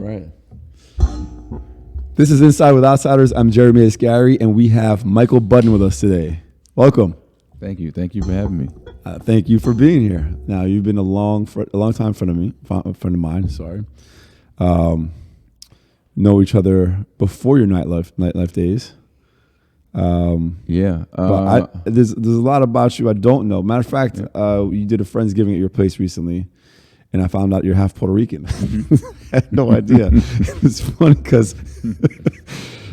right. This is Inside with Outsiders. I'm Jeremy Asgari, and we have Michael Budden with us today. Welcome. Thank you. Thank you for having me. Thank you for being here. Now, you've been a long time friend of mine. Sorry. Know each other before your nightlife days. But there's a lot about you I don't know. Matter of fact, you did a Friendsgiving at your place recently, and I found out you're half Puerto Rican. I had no idea. It's funny because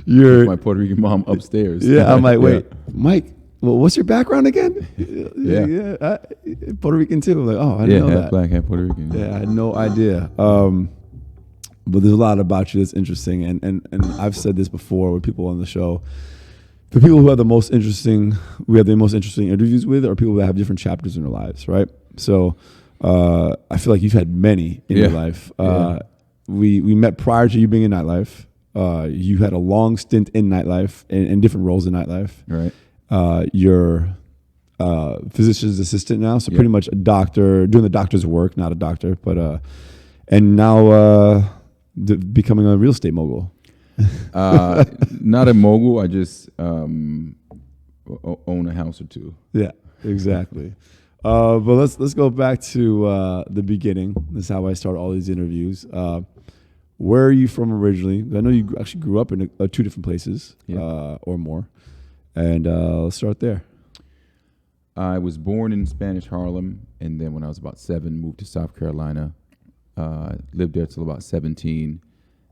you're my Puerto Rican mom upstairs. Yeah, I'm like, wait, Mike. Well, what's your background again? Puerto Rican too. I'm like, oh, I didn't know that. Half black, half Puerto Rican. Yeah, I had no idea. But there's a lot about you that's interesting, and I've said this before with people on the show. The people who have the most interesting interviews with are people that have different chapters in their lives, right? So I feel like you've had many in your life. We met prior to you being in Nightlife. You had a long stint in Nightlife and different roles in Nightlife. Right. You're physician's assistant now, so pretty much a doctor, doing the doctor's work, not a doctor, but and now becoming a real estate mogul. Not a mogul. I just own a house or two. Yeah, exactly. But let's go back to the beginning. This is how I start all these interviews. Where are you from originally? I know you actually grew up in two different places or more. And let's start there. I was born in Spanish Harlem, and then when I was about 7, moved to South Carolina. Lived there till about 17,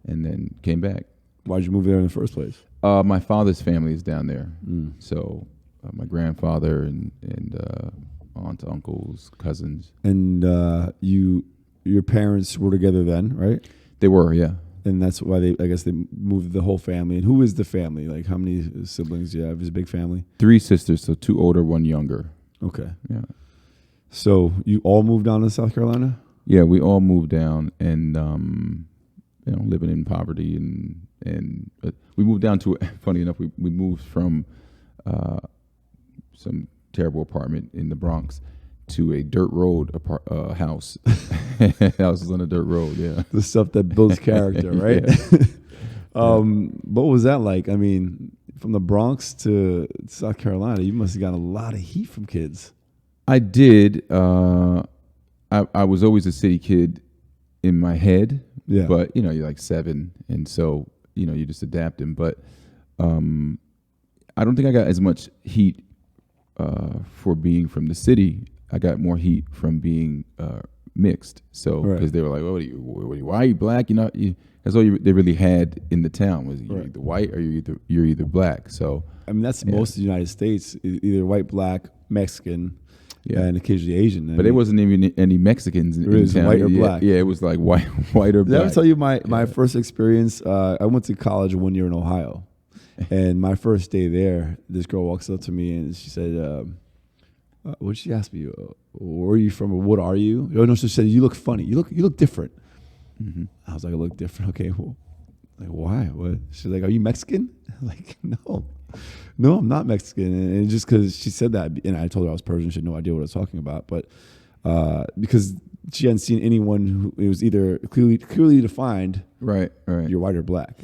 and then came back. Why'd you move there in the first place? My father's family is down there. So my grandfather and aunts, uncles, cousins. And your parents were together then, right? They were, yeah. And that's why they moved the whole family. And who is the family? Like, how many siblings do you have? Is it a big family? 3 sisters, so 2 older, 1 younger. Okay. Yeah. So you all moved down to South Carolina? Yeah, we all moved down, and living in poverty, and we moved down to. Funny enough, we moved from some terrible apartment in the Bronx to a dirt road house. House is on a dirt road, yeah. The stuff that builds character, right? What was that like? I mean, from the Bronx to South Carolina, you must have gotten a lot of heat from kids. I did. I was always a city kid in my head, but you're like 7, and so you're just adapting. But I don't think I got as much heat for being from the city. I got more heat from being mixed. So because they were like, why are you black? That's all they really had in the town was you're either white or you're either black. So I mean that's most of the United States, either white, black, Mexican. Yeah, and occasionally Asian. But there wasn't even any Mexicans in town. White or black. Yeah, it was like white or black. Did I ever tell you my first experience? I went to college 1 year in Ohio. And my first day there, this girl walks up to me and she said, what did she ask me? Where are you from or what are you? Oh, no, she said, you look funny. You look different. Mm-hmm. I was like, I look different? Okay, well, like, why? What? She's like, are you Mexican? I'm like, no, I'm not Mexican. And just because she said that, and I told her I was Persian, she had no idea what I was talking about. But because she hadn't seen anyone who it was either clearly defined, right, you're white or black.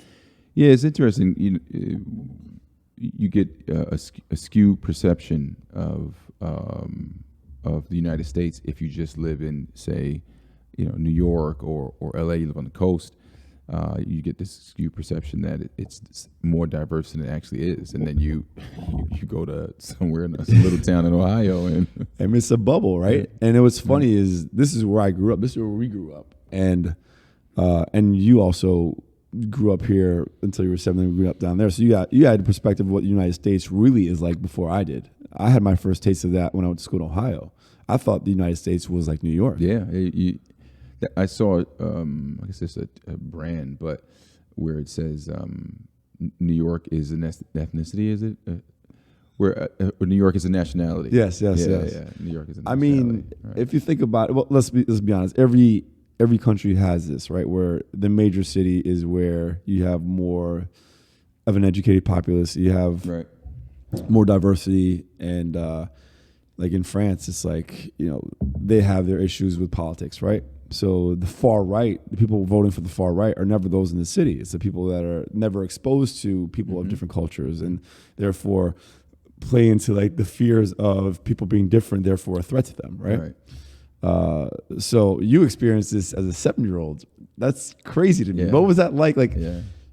Yeah, it's interesting. You get a skewed perception of the United States if you just live in, say, New York or LA. You live on the coast. You get this skewed perception that it's more diverse than it actually is, and then you go to somewhere in some little town in Ohio, and it's a bubble, right? And what's funny is this is where I grew up. This is where we grew up, and you also grew up here until you were 7. And we grew up down there, so you had a perspective of what the United States really is like before I did. I had my first taste of that when I went to school in Ohio. I thought the United States was like New York. Yeah. I saw, I guess it's a brand, but where it says New York is an ethnicity, is it? Where New York is a nationality. Yes. Yeah, New York is a nationality. I mean, if you think about it, well, let's be honest. Every country has this, right? Where the major city is where you have more of an educated populace. You have more diversity, and like in France, it's like they have their issues with politics, right? So the far right, the people voting for the far right are never those in the city. It's the people that are never exposed to people of different cultures, and therefore play into like the fears of people being different, therefore a threat to them, right? So you experienced this as a 7-year-old. That's crazy to me. What was that like? Like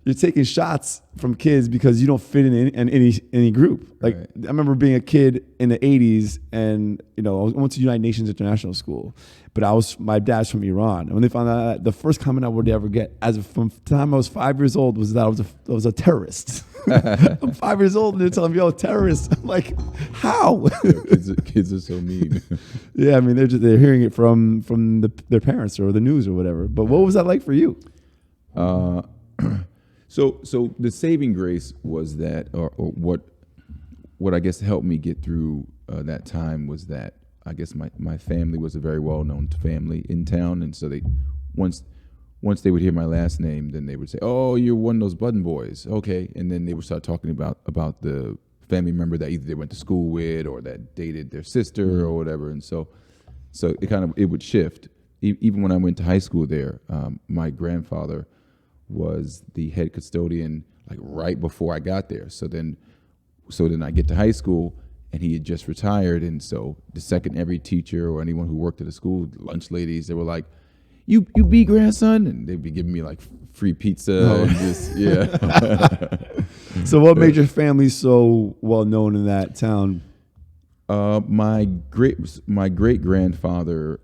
you're taking shots from kids because you don't fit in any group. Like I remember being a kid in the 80s, and I went to United Nations International School, but my dad's from Iran, and when they found out, the first comment I would ever get from the time I was 5 years old was that I was a terrorist. I'm 5 years old and they're telling me, "Yo, terrorist." I'm like, how? Kids are so mean. Yeah, I mean they're hearing it from their parents or the news or whatever. But what was that like for you? So the saving grace was that, or what I guess helped me get through that time was that I guess my family was a very well-known family in town, and so they once they would hear my last name, then they would say, "Oh, you're one of those Budden boys, okay," and then they would start talking about the family member that either they went to school with or that dated their sister or whatever, and so it would shift. Even when I went to high school there, my grandfather was the head custodian like right before I got there. So then I get to high school and he had just retired, and so the second every teacher or anyone who worked at the school, lunch ladies, they were like, "You be grandson," and they'd be giving me like free pizza and just So what made your family so well known in that town? My great grandfather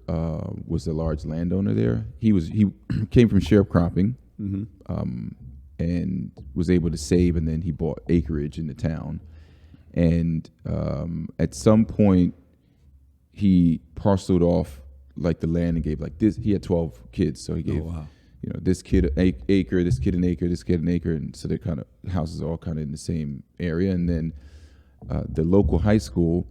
was a large landowner there. He came from sharecropping. And was able to save, and then he bought acreage in the town. And at some point, he parceled off like the land and gave like this. He had 12 kids, so he gave this kid an acre, this kid an acre, this kid an acre, and so they're kind of houses all kind of in the same area. And then the local high school,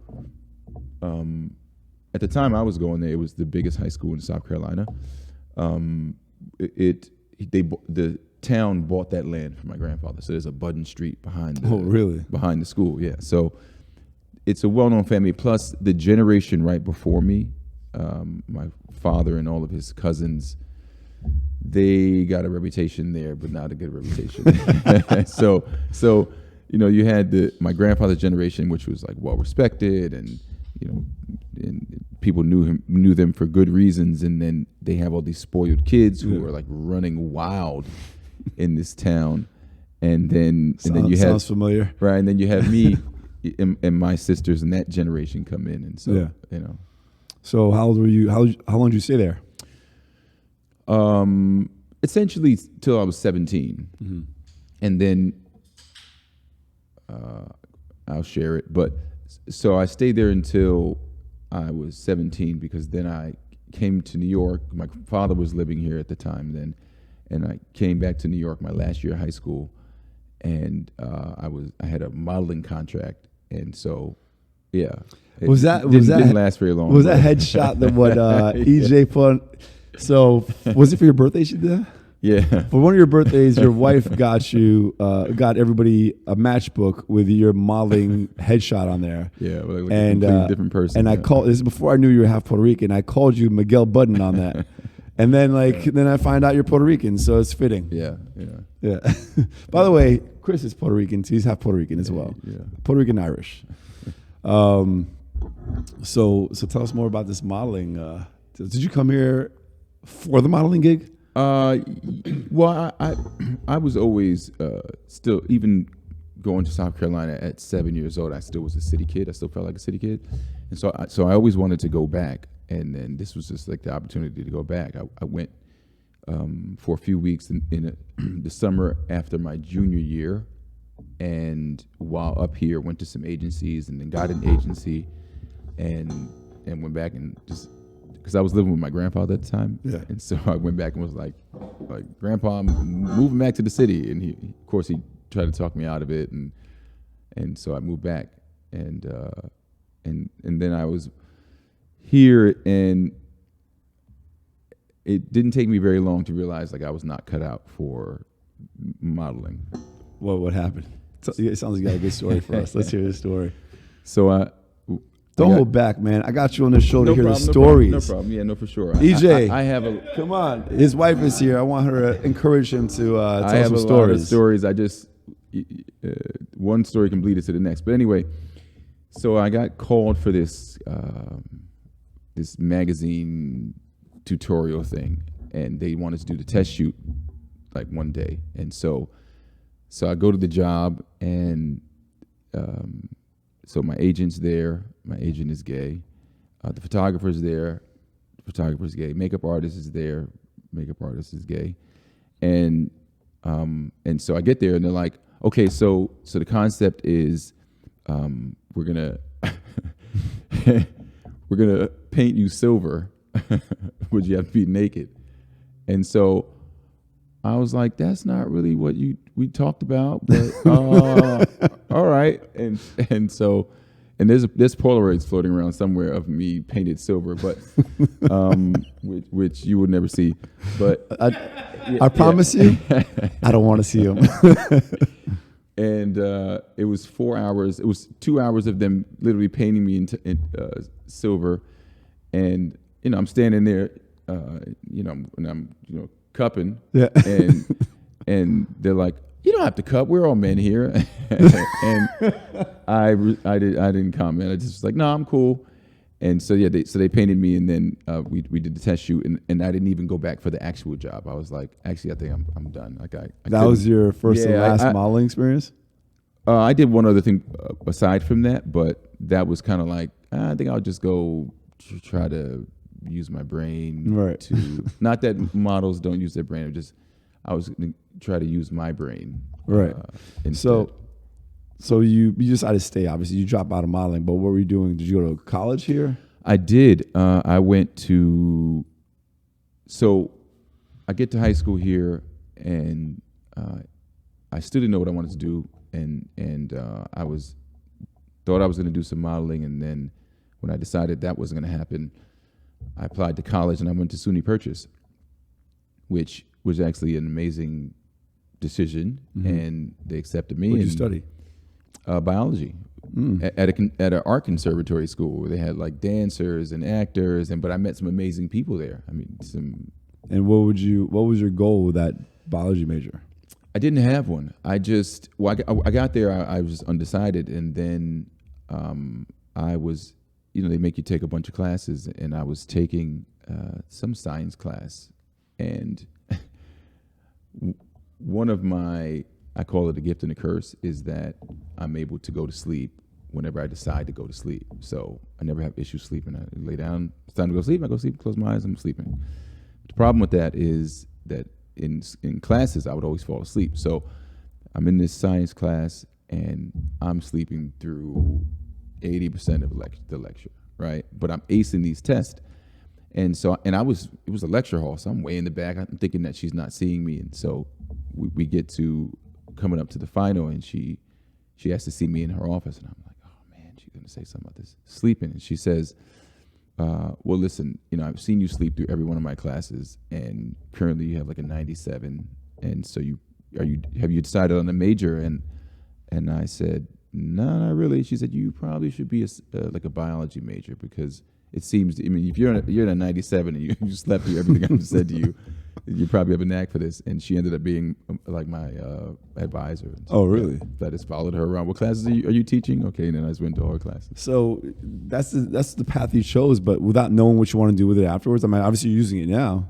at the time I was going there, it was the biggest high school in South Carolina. The town bought that land from my grandfather, so there's a Budden Street behind the school. Yeah, so it's a well-known family. Plus the generation right before me, my father and all of his cousins, they got a reputation there, but not a good reputation. So you had my grandfather's generation, which was like well respected, and and people knew them for good reasons, and then they have all these spoiled kids who are like running wild in this town, and then you have sounds familiar, right? And then you have me and my sisters and that generation come in, and so So how old were you? How long did you stay there? Essentially till I was 17, and then I'll share it, but. So I stayed there until I was 17, because then I came to New York. My father was living here at the time then, and I came back to New York my last year of high school, and I had a modeling contract, and so didn't last very long. Was that headshot that what EJ put? So was it for your birthday she did that? Yeah. For one of your birthdays, your wife got everybody a matchbook with your modeling headshot on there. Yeah, well, like and a completely different person. And I called this is before I knew you were half Puerto Rican. I called you Miguel Budden on that, and then then I find out you're Puerto Rican, so it's fitting. Yeah. By the way, Chris is Puerto Rican. So he's half Puerto Rican as well. Yeah. Puerto Rican Irish. So tell us more about this modeling. Did you come here for the modeling gig? Well, I was always still, even going to South Carolina at 7 years old, I still was a city kid. I still felt like a city kid, and so I always wanted to go back. And then this was just like the opportunity to go back. I went for a few weeks in the summer after my junior year, and while up here, went to some agencies, and then got an agency, and went back and just. Because I was living with my grandfather at the time, and so I went back and was like, "Grandpa, I'm moving back to the city," and of course, he tried to talk me out of it, and so I moved back, and then I was here, and it didn't take me very long to realize like I was not cut out for modeling. What happened? It sounds like you got a good story for us. Let's hear the story. So Don't hold back, man. I got you on the show to hear the No stories. problem. Yeah, no, for sure. EJ, I have a. Come on. His wife is here. I want her to encourage him to tell I have some a stories. lot of stories. I just one story can bleed us to the next. But anyway, so I got called for this this magazine tutorial thing, and they wanted to do the test shoot like one day, and so I go to the job, and so my agent's there. My agent is gay. The photographer's there. The photographer's gay. Makeup artist is there. Makeup artist is gay. And so I get there, and they're like, okay, so the concept is we're gonna paint you silver, but you have to be naked. And so I was like, that's not really what we talked about, but all right. And so there's Polaroids floating around somewhere of me painted silver, but which you would never see. But I promise you, I don't want to see them. And it was 4 hours. It was 2 hours of them literally painting me in silver, and I'm standing there, and I'm cupping, and they're like, you don't have to cup. We're all men here. And I didn't comment. I just was like, no, I'm cool. And so they painted me, and then we did the test shoot, and I didn't even go back for the actual job. I was like, actually, I think I'm done. Like that was your first and last modeling experience? I did one other thing aside from that, but that was kind of like, I think I'll just go try to use my brain. Right. To not that models don't use their brain. I was going to try to use my brain. Right. So you decided to stay. Obviously, you dropped out of modeling, but what were you doing? Did you go to college here? I did. I went to. So, I get to high school here, and I still didn't know what I wanted to do, and I thought I was going to do some modeling, and then when I decided that wasn't going to happen, I applied to college, and I went to SUNY Purchase, which was actually an amazing decision, and they accepted me. What did you study? Biology at an art conservatory school where they had like dancers and actors, but I met some amazing people there. I mean, And what was your goal with that biology major? I didn't have one. I got there. I was undecided, and then I was, they make you take a bunch of classes, and I was taking some science class, and one of my, I call it a gift and a curse, is that I'm able to go to sleep whenever I decide to go to sleep. So I never have issues sleeping. I lay down, it's time to go to sleep, I go to sleep, close my eyes, I'm sleeping. The problem with that is that in classes, I would always fall asleep. So I'm in this science class, and I'm sleeping through 80% of the lecture, right? But I'm acing these tests. And so, it was a lecture hall, so I'm way in the back. I'm thinking that she's not seeing me. And so we get to coming up to the final, and she has to see me in her office, and I'm like, oh man, she's gonna say something about this sleeping. And she says, well, listen, I've seen you sleep through every one of my classes, and currently you have like a 97. And so have you decided on a major? And I said, no, not really. She said, you probably should be like a biology major, because it seems, if you're in a 97 and you slept through everything I just said to you, you probably have a knack for this. And she ended up being like my advisor. So, oh, really? I just followed her around. What classes are you teaching? Okay, and then I just went to all her classes. So that's the path you chose, but without knowing what you want to do with it afterwards. I mean, obviously you're using it now.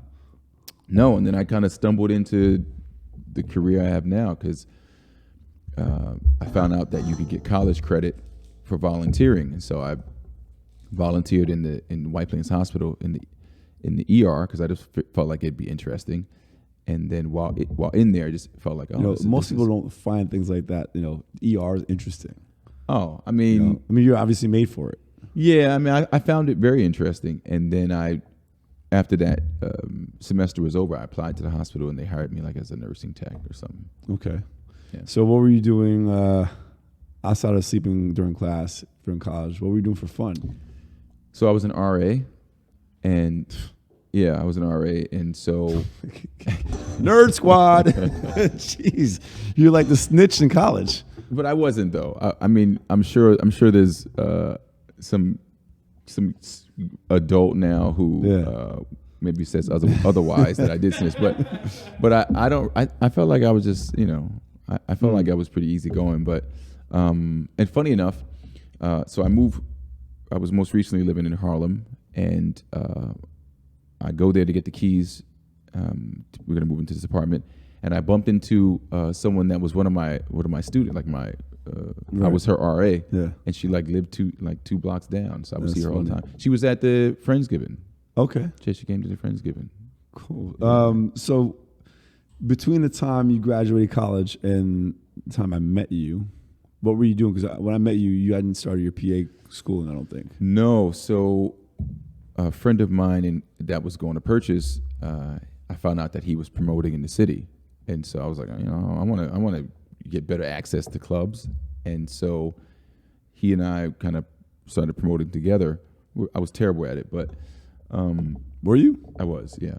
No, and then I kind of stumbled into the career I have now, because I found out that you could get college credit for volunteering, and so I volunteered in White Plains Hospital in the ER, because I just felt like it'd be interesting. And then while in there, I just felt like, most people don't find things like that. ER is interesting. Oh, I mean, you're obviously made for it. Yeah, I mean, I found it very interesting. And then after that semester was over, I applied to the hospital, and they hired me like as a nursing tech or something. Okay. Yeah. So what were you doing outside of sleeping during college? What were you doing for fun? So I was an RA, and I was an RA, and so Nerd Squad. Jeez, you're like the snitch in college. But I wasn't, though. I mean, I'm sure there's some some adult now who maybe says otherwise that I did snitch, but I felt like I was just, I felt like I was pretty easygoing, but and funny enough, so I was most recently living in Harlem, and I go there to get the keys. We're gonna move into this apartment, and I bumped into someone that was one of my students, like my. I was her RA, and she lived two blocks down, so I would see her all the time. She was at the Friendsgiving. Okay, she came to the Friendsgiving. Cool. So between the time you graduated college and the time I met you, what were you doing? Because when I met you, you hadn't started your PA schooling, I don't think. No. So a friend of mine that was going to purchase, I found out that he was promoting in the city, and so I was like, I want to get better access to clubs, and so he and I kind of started promoting together. I was terrible at it, but were you? I was, yeah.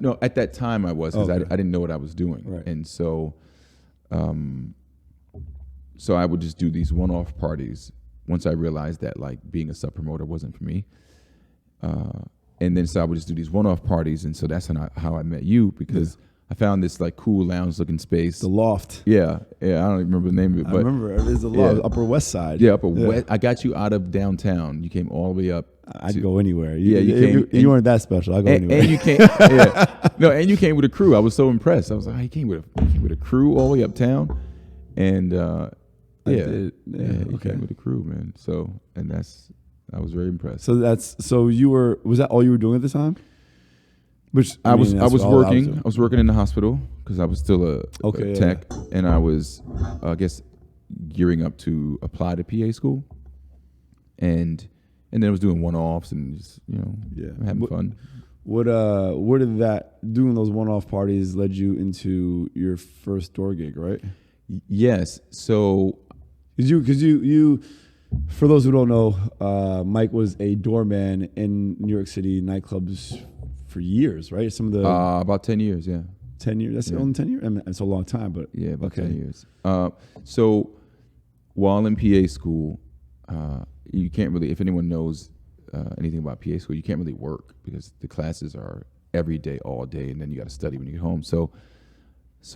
No, at that time I was, because I didn't know what I was doing, right. And so, so I would just do these one-off parties once I realized that like being a sub promoter wasn't for me, and then so I would just do these one-off parties, and so that's how I met you, because. I found this like cool lounge-looking space. The Loft. Yeah. I don't even remember the name of it. But I remember it is the Loft, Upper West Side. Yeah, West. I got you out of downtown. You came all the way up. I'd go anywhere. You weren't that special. I'd go anywhere. And you came. No, and you came with a crew. I was so impressed. I was like, he came with a crew all the way uptown, and you came with a crew, man. So I was very impressed. Was that all you were doing at the time? I was working. I was working in the hospital because I was still a tech, and I was, I guess, gearing up to apply to PA school, and then I was doing one-offs and just having fun. Where did doing those one-off parties led you into your first door gig, right? Yes. So, because you, for those who don't know, Mike was a doorman in New York City nightclubs for years, right? Some of the about 10 years, yeah. 10 years. That's only 10 years. I mean, it's a long time, but about 10 years. So while in PA school, you can't really, if anyone knows anything about PA school, you can't really work because the classes are every day, all day, and then you got to study when you get home. So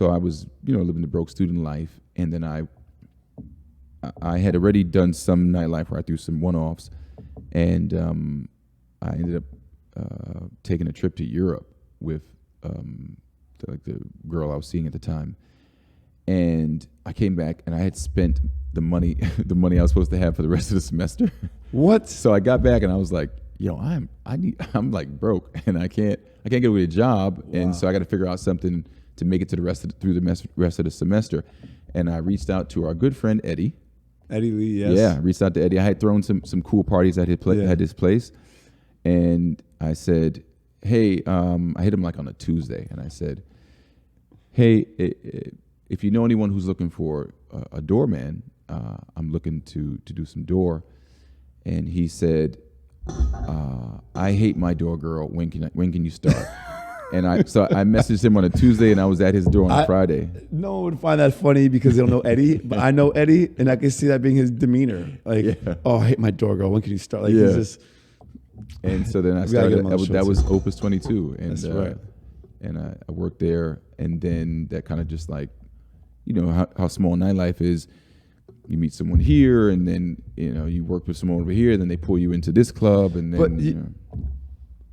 I was, living the broke student life, and then I had already done some nightlife where I threw some one-offs, and I ended up taking a trip to Europe with the girl I was seeing at the time, and I came back and I had spent the money I was supposed to have for the rest of the semester. What? So I got back and I was like, I'm like broke and I can't get away a job, and so I got to figure out something to make it to the rest of the semester. And I reached out to our good friend Eddie Lee. Yes. Yeah, I reached out to Eddie. I had thrown some cool parties at his place. And I said, hey, I hit him like on a Tuesday, and I said, hey, if you know anyone who's looking for a doorman, I'm looking to do some door. And he said, I hate my door girl. When can you start? And I messaged him on a Tuesday, and I was at his door on a Friday. No one would find that funny because they don't know Eddie, but I know Eddie, and I can see that being his demeanor. Like, I hate my door girl. When can you start? Like, he's just... And so then I started. That was Opus 22, and that's right. And I worked there, and then that kind of just like, how small nightlife is. You meet someone here, and then you work with someone over here. Then they pull you into this club, and then.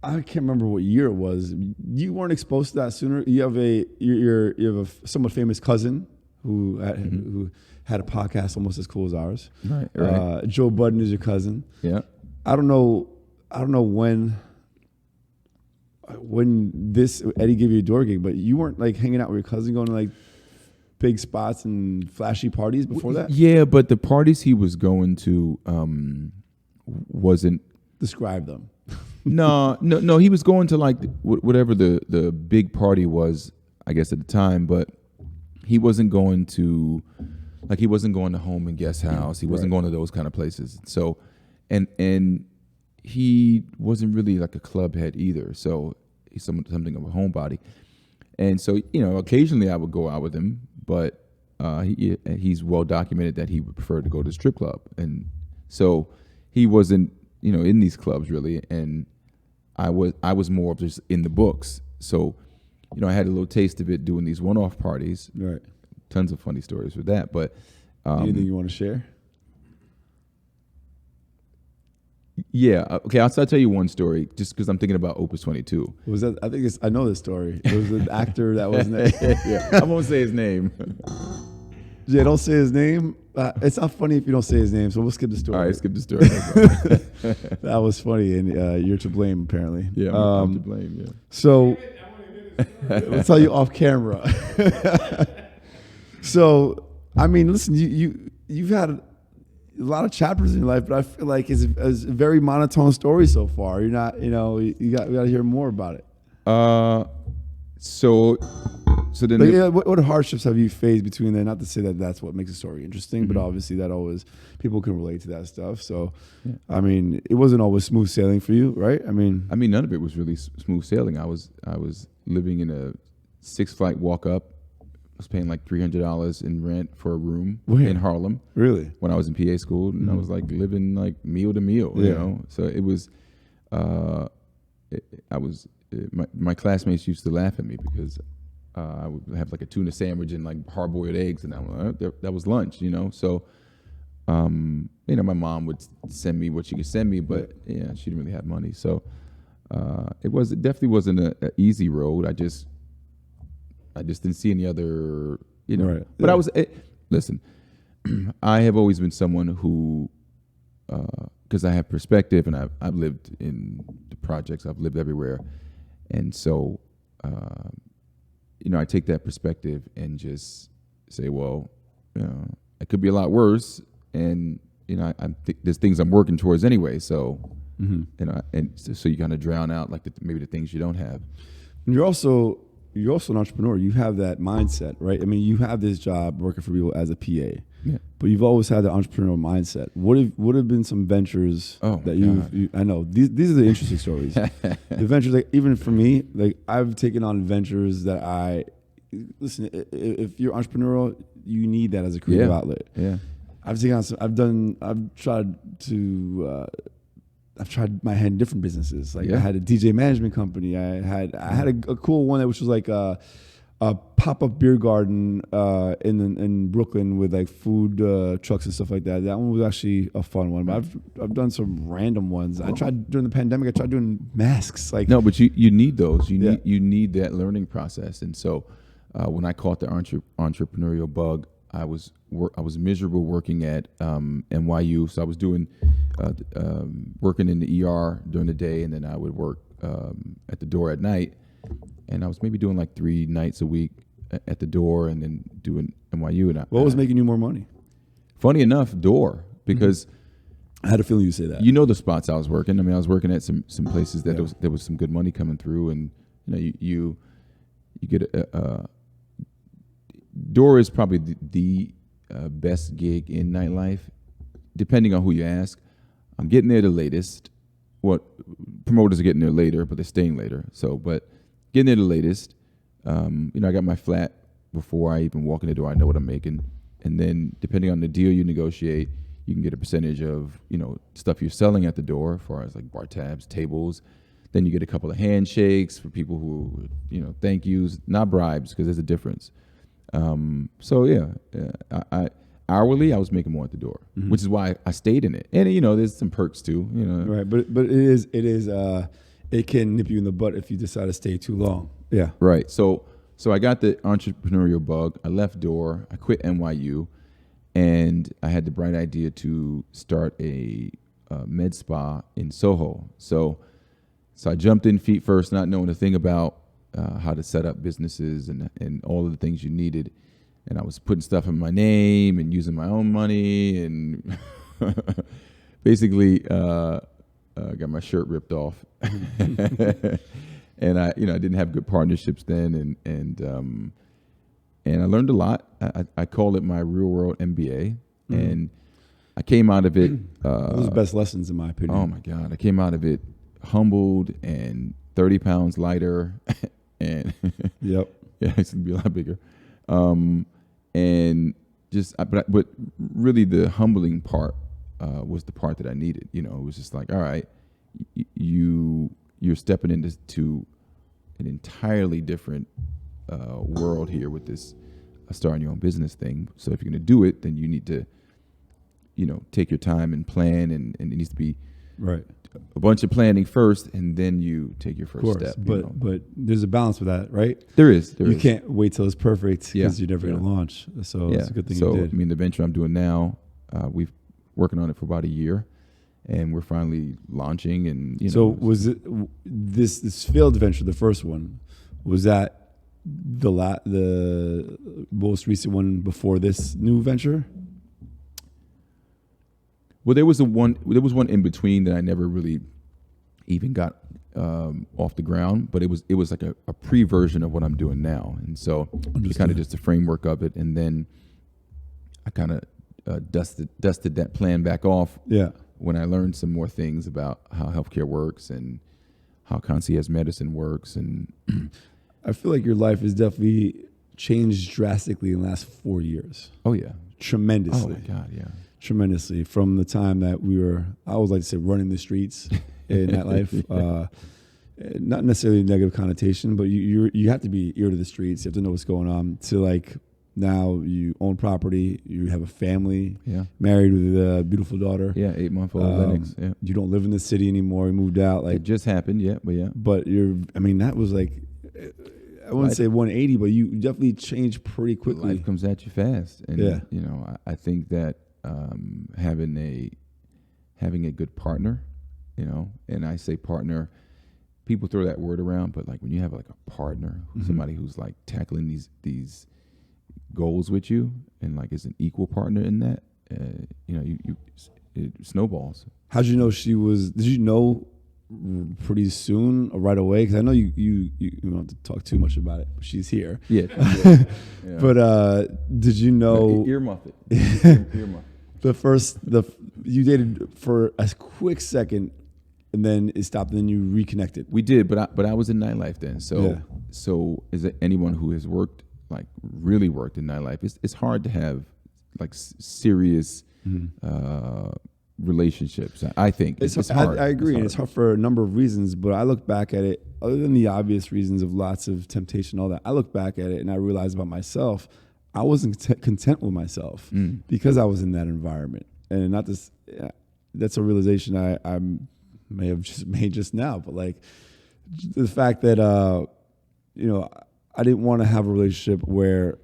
I can't remember what year it was. You weren't exposed to that sooner. You have a somewhat famous cousin who had a podcast almost as cool as ours. Right. Joe Budden is your cousin. Yeah. I don't know when this Eddie gave you a door gig, but you weren't like hanging out with your cousin going to like big spots and flashy parties before that? Yeah, but the parties he was going to wasn't. Describe them. No. He was going to like whatever the big party was, I guess at the time, but he wasn't going to Home and Guest House. He wasn't going to those kind of places. So, and he wasn't really like a club head either. So he's something of a homebody. And so, occasionally I would go out with him, but he's well documented that he would prefer to go to the strip club. And so he wasn't, in these clubs really, and I was more of just in the books. So, I had a little taste of it doing these one-off parties. Right. Tons of funny stories with that. But anything you want to share? Yeah. Okay. I'll tell you one story just because I'm thinking about Opus 22. Was that? I know this story. There was an actor that was. Yeah. I won't say his name. Yeah, don't say his name. It's not funny if you don't say his name, so we'll skip the story. All right, skip the story. That was funny, and you're to blame, apparently. Yeah, I'm to blame, yeah. So, we'll tell you off camera. So, I mean, listen, you've had a lot of chapters in your life, but I feel like it's a very monotone story so far. You're not, we got to hear more about it. So then, what hardships have you faced between there? Not to say that that's what makes a story interesting, but obviously that always people can relate to that stuff. So, yeah. I mean, it wasn't always smooth sailing for you, right? I mean, none of it was really smooth sailing. I was living in a 6-flight walk up. I was paying like $300 in rent for a room in Harlem. Really? When I was in PA school, and I was like living like meal to meal, So it was, my classmates used to laugh at me because I would have like a tuna sandwich and like hard-boiled eggs, and that was lunch, So, my mom would send me what she could send me, but she didn't really have money. So it definitely wasn't an easy road. I just didn't see any other, Right. But I was listen. I have always been someone who, because I have perspective, and I've lived in the projects, I've lived everywhere, and so. I take that perspective and just say, well, it could be a lot worse, and there's things I'm working towards anyway. So, and so you kind of drown out like maybe the things you don't have. And you're also an entrepreneur. You have that mindset, right? I mean, you have this job working for people as a PA, but you've always had the entrepreneurial mindset. What have been some ventures that I know these are the interesting stories. The ventures, like even for me, like I've taken on ventures that listen. If you're entrepreneurial, you need that as a creative outlet. Yeah, I've taken on I've tried my hand in different businesses. Like I had a DJ management company. I had a cool one which was like a pop-up beer garden in Brooklyn with like food trucks and stuff like that. That one was actually a fun one. But I've done some random ones. I tried during the pandemic. I tried doing masks. Like no, but you need those. You need that learning process. And so when I caught the entrepreneurial bug, I was miserable working at NYU. So I was doing working in the ER during the day, and then I would work at the door at night. And I was maybe doing like 3 nights a week at the door, and then doing NYU. And what was making you more money? Funny enough, door, because I had a feeling you say that. The spots I was working. I mean, I was working at some places that there was some good money coming through, and you get door is probably the best gig in nightlife, depending on who you ask. I'm getting there the latest. What promoters are getting there later, but they're staying later. So, but getting there the latest. I got my flat before I even walk in the door. I know what I'm making, and then depending on the deal you negotiate, you can get a percentage of stuff you're selling at the door, as far as like bar tabs, tables. Then you get a couple of handshakes for people who thank yous, not bribes, because there's a difference. I hourly I was making more at the door, which is why I stayed in it. And there's some perks too, Right, but it can nip you in the butt if you decide to stay too long. Yeah. Right. So I got the entrepreneurial bug. I left door. I quit NYU, and I had the bright idea to start a med spa in Soho. So I jumped in feet first, not knowing a thing about how to set up businesses and all of the things you needed. And I was putting stuff in my name and using my own money, and basically got my shirt ripped off. And I didn't have good partnerships then, and I learned a lot. I call it my real world MBA, and I came out of it. Those are the best lessons, in my opinion. Oh my God, I came out of it humbled and 30 pounds lighter, and yep, yeah, I used to be a lot bigger. And just, but really the humbling part was the part that I needed. You know, it was just like, all right, you're stepping into an entirely different world here with this starting your own business thing. So if you're going to do it, then you need to, you know, take your time and plan, and it needs to be right. A bunch of planning first, and then you take your first step. But there's a balance with that, right? There is. You can't wait till it's perfect because you're never going to launch. So it's a good thing you did. I mean, the venture I'm doing now, we've working on it for about a year, and we're finally launching. And you know, so was it this failed venture, the first one, was that the most recent one before this new venture? Well, there was one in between that I never really even got off the ground, but it was like a pre-version of what I'm doing now, and so it's kind of just the framework of it, and then I kind of dusted that plan back off. Yeah. When I learned some more things about how healthcare works and how concierge medicine works, and I feel like your life has definitely changed drastically in the last 4 years. Oh yeah, tremendously. Oh my God, yeah. Tremendously, from the time that we were, I always like to say, running the streets in Nightlife. Not necessarily a negative connotation, but you have to be ear to the streets. You have to know what's going on. To like now, you own property, you have a family, married with a beautiful daughter. Yeah, 8-month-old Lennox. Yeah. You don't live in the city anymore. You moved out. Like it just happened. Yeah, but yeah. But I mean, that was like, I wouldn't say 180, but you definitely changed pretty quickly. Life comes at you fast, and you know, I think that. Having a good partner, you know, and I say partner, people throw that word around, but like when you have like a partner, somebody who's like tackling these goals with you, and like is an equal partner in that, you know, it snowballs. How'd you know she was? Did you know pretty soon or right away? Because I know you don't have to talk too much about it, but she's here. Yeah. But did you know? Earmuff it. Earmuff. You dated for a quick second, and then it stopped, and then you reconnected. We did, but I was in Nightlife then. So is it anyone who has really worked in Nightlife? It's hard to have like serious relationships. I think it's hard. I agree, and it's hard for a number of reasons. But I look back at it, other than the obvious reasons of lots of temptation, all that. I look back at it, and I realize about myself, I wasn't content with myself because I was in that environment. And not this, that's a realization I may have just made just now. But like the fact that, you know, I didn't want to have a relationship where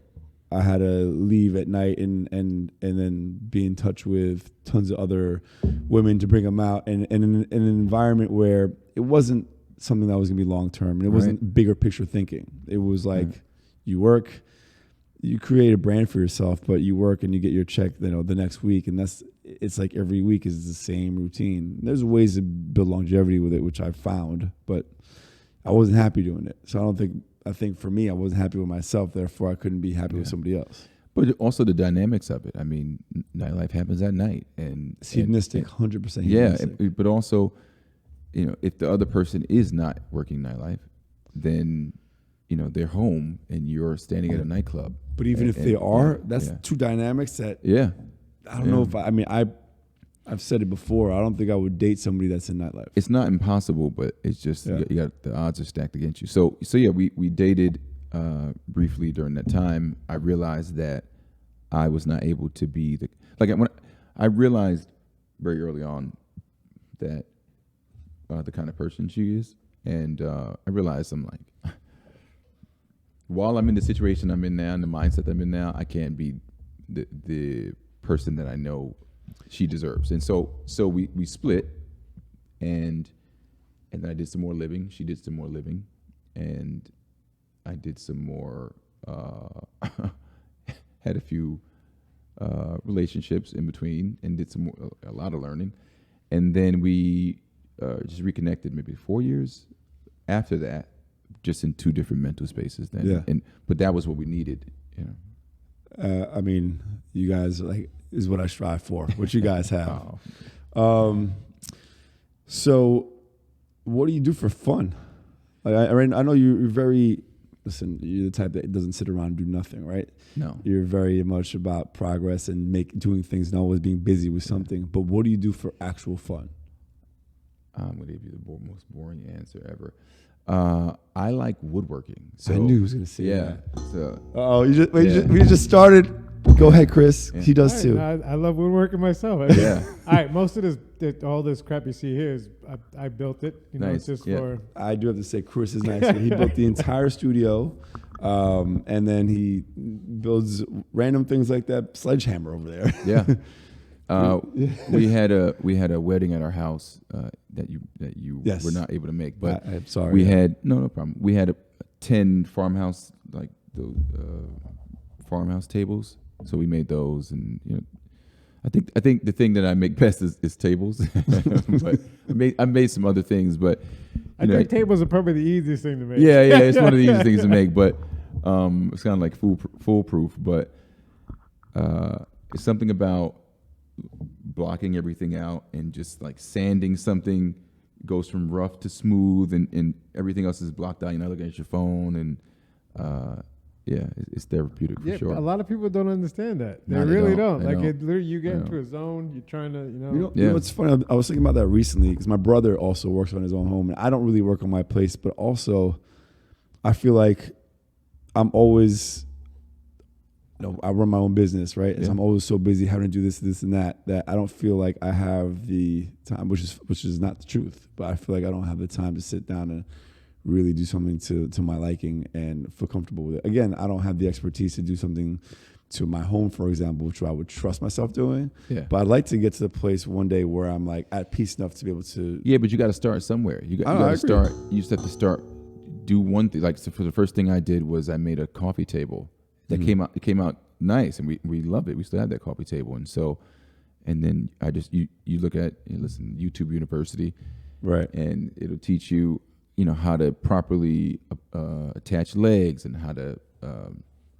I had to leave at night and then be in touch with tons of other women to bring them out, and in an environment where it wasn't something that was going to be long term, and it wasn't bigger picture thinking. It was like you work, you create a brand for yourself, but you work and you get your check, you know, the next week, and it's like every week is the same routine. There's ways to build longevity with it, which I've found, but I wasn't happy doing it. So I think for me, I wasn't happy with myself. Therefore, I couldn't be happy with somebody else. But also the dynamics of it. I mean, Nightlife happens at night, and it's hedonistic, 100% hedonistic. Yeah, but also, you know, if the other person is not working Nightlife, then you know they're home and you're standing at a nightclub. But even if they are, that's two dynamics that I don't know if I've said it before. I don't think I would date somebody that's in Nightlife. It's not impossible, but it's just you got the odds are stacked against you. So yeah, we dated briefly during that time. I realized that I was not able to be when I realized very early on that the kind of person she is, and I realized I'm like, while I'm in the situation I'm in now and the mindset I'm in now, I can't be the person that I know she deserves. And so we split, and then I did some more living. She did some more living, and I did some more. Had a few relationships in between, and did a lot of learning, and then we just reconnected maybe 4 years after that, just in two different mental spaces. Then, but that was what we needed, you know. I mean, you guys is what I strive for, what you guys have. So what do you do for fun? I know you're very listen, you're the type that doesn't sit around and do nothing, right? No. You're very much about progress and doing things and always being busy with something. But what do you do for actual fun? I'm going to give you the most boring answer ever. I like woodworking. So I knew he was going to say that. So, we just started. Go ahead, Chris. Yeah. He does too. I love woodworking myself. All right. Most of all this crap you see here is I built it. You know, nice. it's just for. I do have to say, Chris is nice. He built the entire studio, and then he builds random things like that sledgehammer over there. Yeah. We had a wedding at our house that you yes. were not able to make, but I'm sorry. We had no problem. We had 10 farmhouse like those farmhouse tables. So we made those, and I think the thing that I make best is tables. But I made some other things, but I think tables are probably the easiest thing to make. Yeah, it's one of the easiest things to make, but it's kind of like foolproof. But it's something about blocking everything out and just like sanding something goes from rough to smooth, and everything else is blocked out. You're not looking at your phone, and it's therapeutic for sure. A lot of people don't understand that. They really don't. Like you get into a zone. You're trying to, You know what's funny? I was thinking about that recently because my brother also works on his own home, and I don't really work on my place, but also I feel like I'm always, I run my own business, right? Yeah. So I'm always so busy having to do this, and that I don't feel like I have the time, which is not the truth, but I feel like I don't have the time to sit down and really do something to my liking and feel comfortable with it. Again, I don't have the expertise to do something to my home, for example, which I would trust myself doing. Yeah. But I'd like to get to the place one day where I'm like at peace enough to be able to. Yeah, but you got to start somewhere. You got to start. You just have to start. Do one thing. Like, so for the first thing I did was I made a coffee table that came out. It came out nice, and we love it. We still have that coffee table, and then I just you look at listen YouTube University, right, and it'll teach you. How to properly attach legs and how to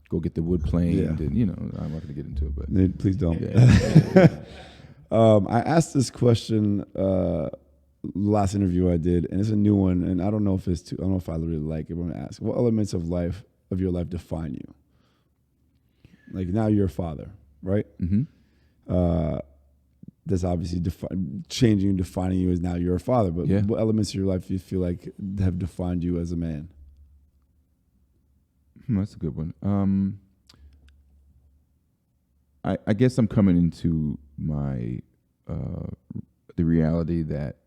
go get the wood planed. And, I'm not going to get into it, but please don't. I asked this question last interview I did, and it's a new one, and I don't know if I really like it. But I'm going to ask, what elements of your life define you? Like now you're a father, right? Mm-hmm. That's obviously changing and defining you as now you're a father. But what elements of your life do you feel like have defined you as a man? That's a good one. I guess I'm coming into my the reality that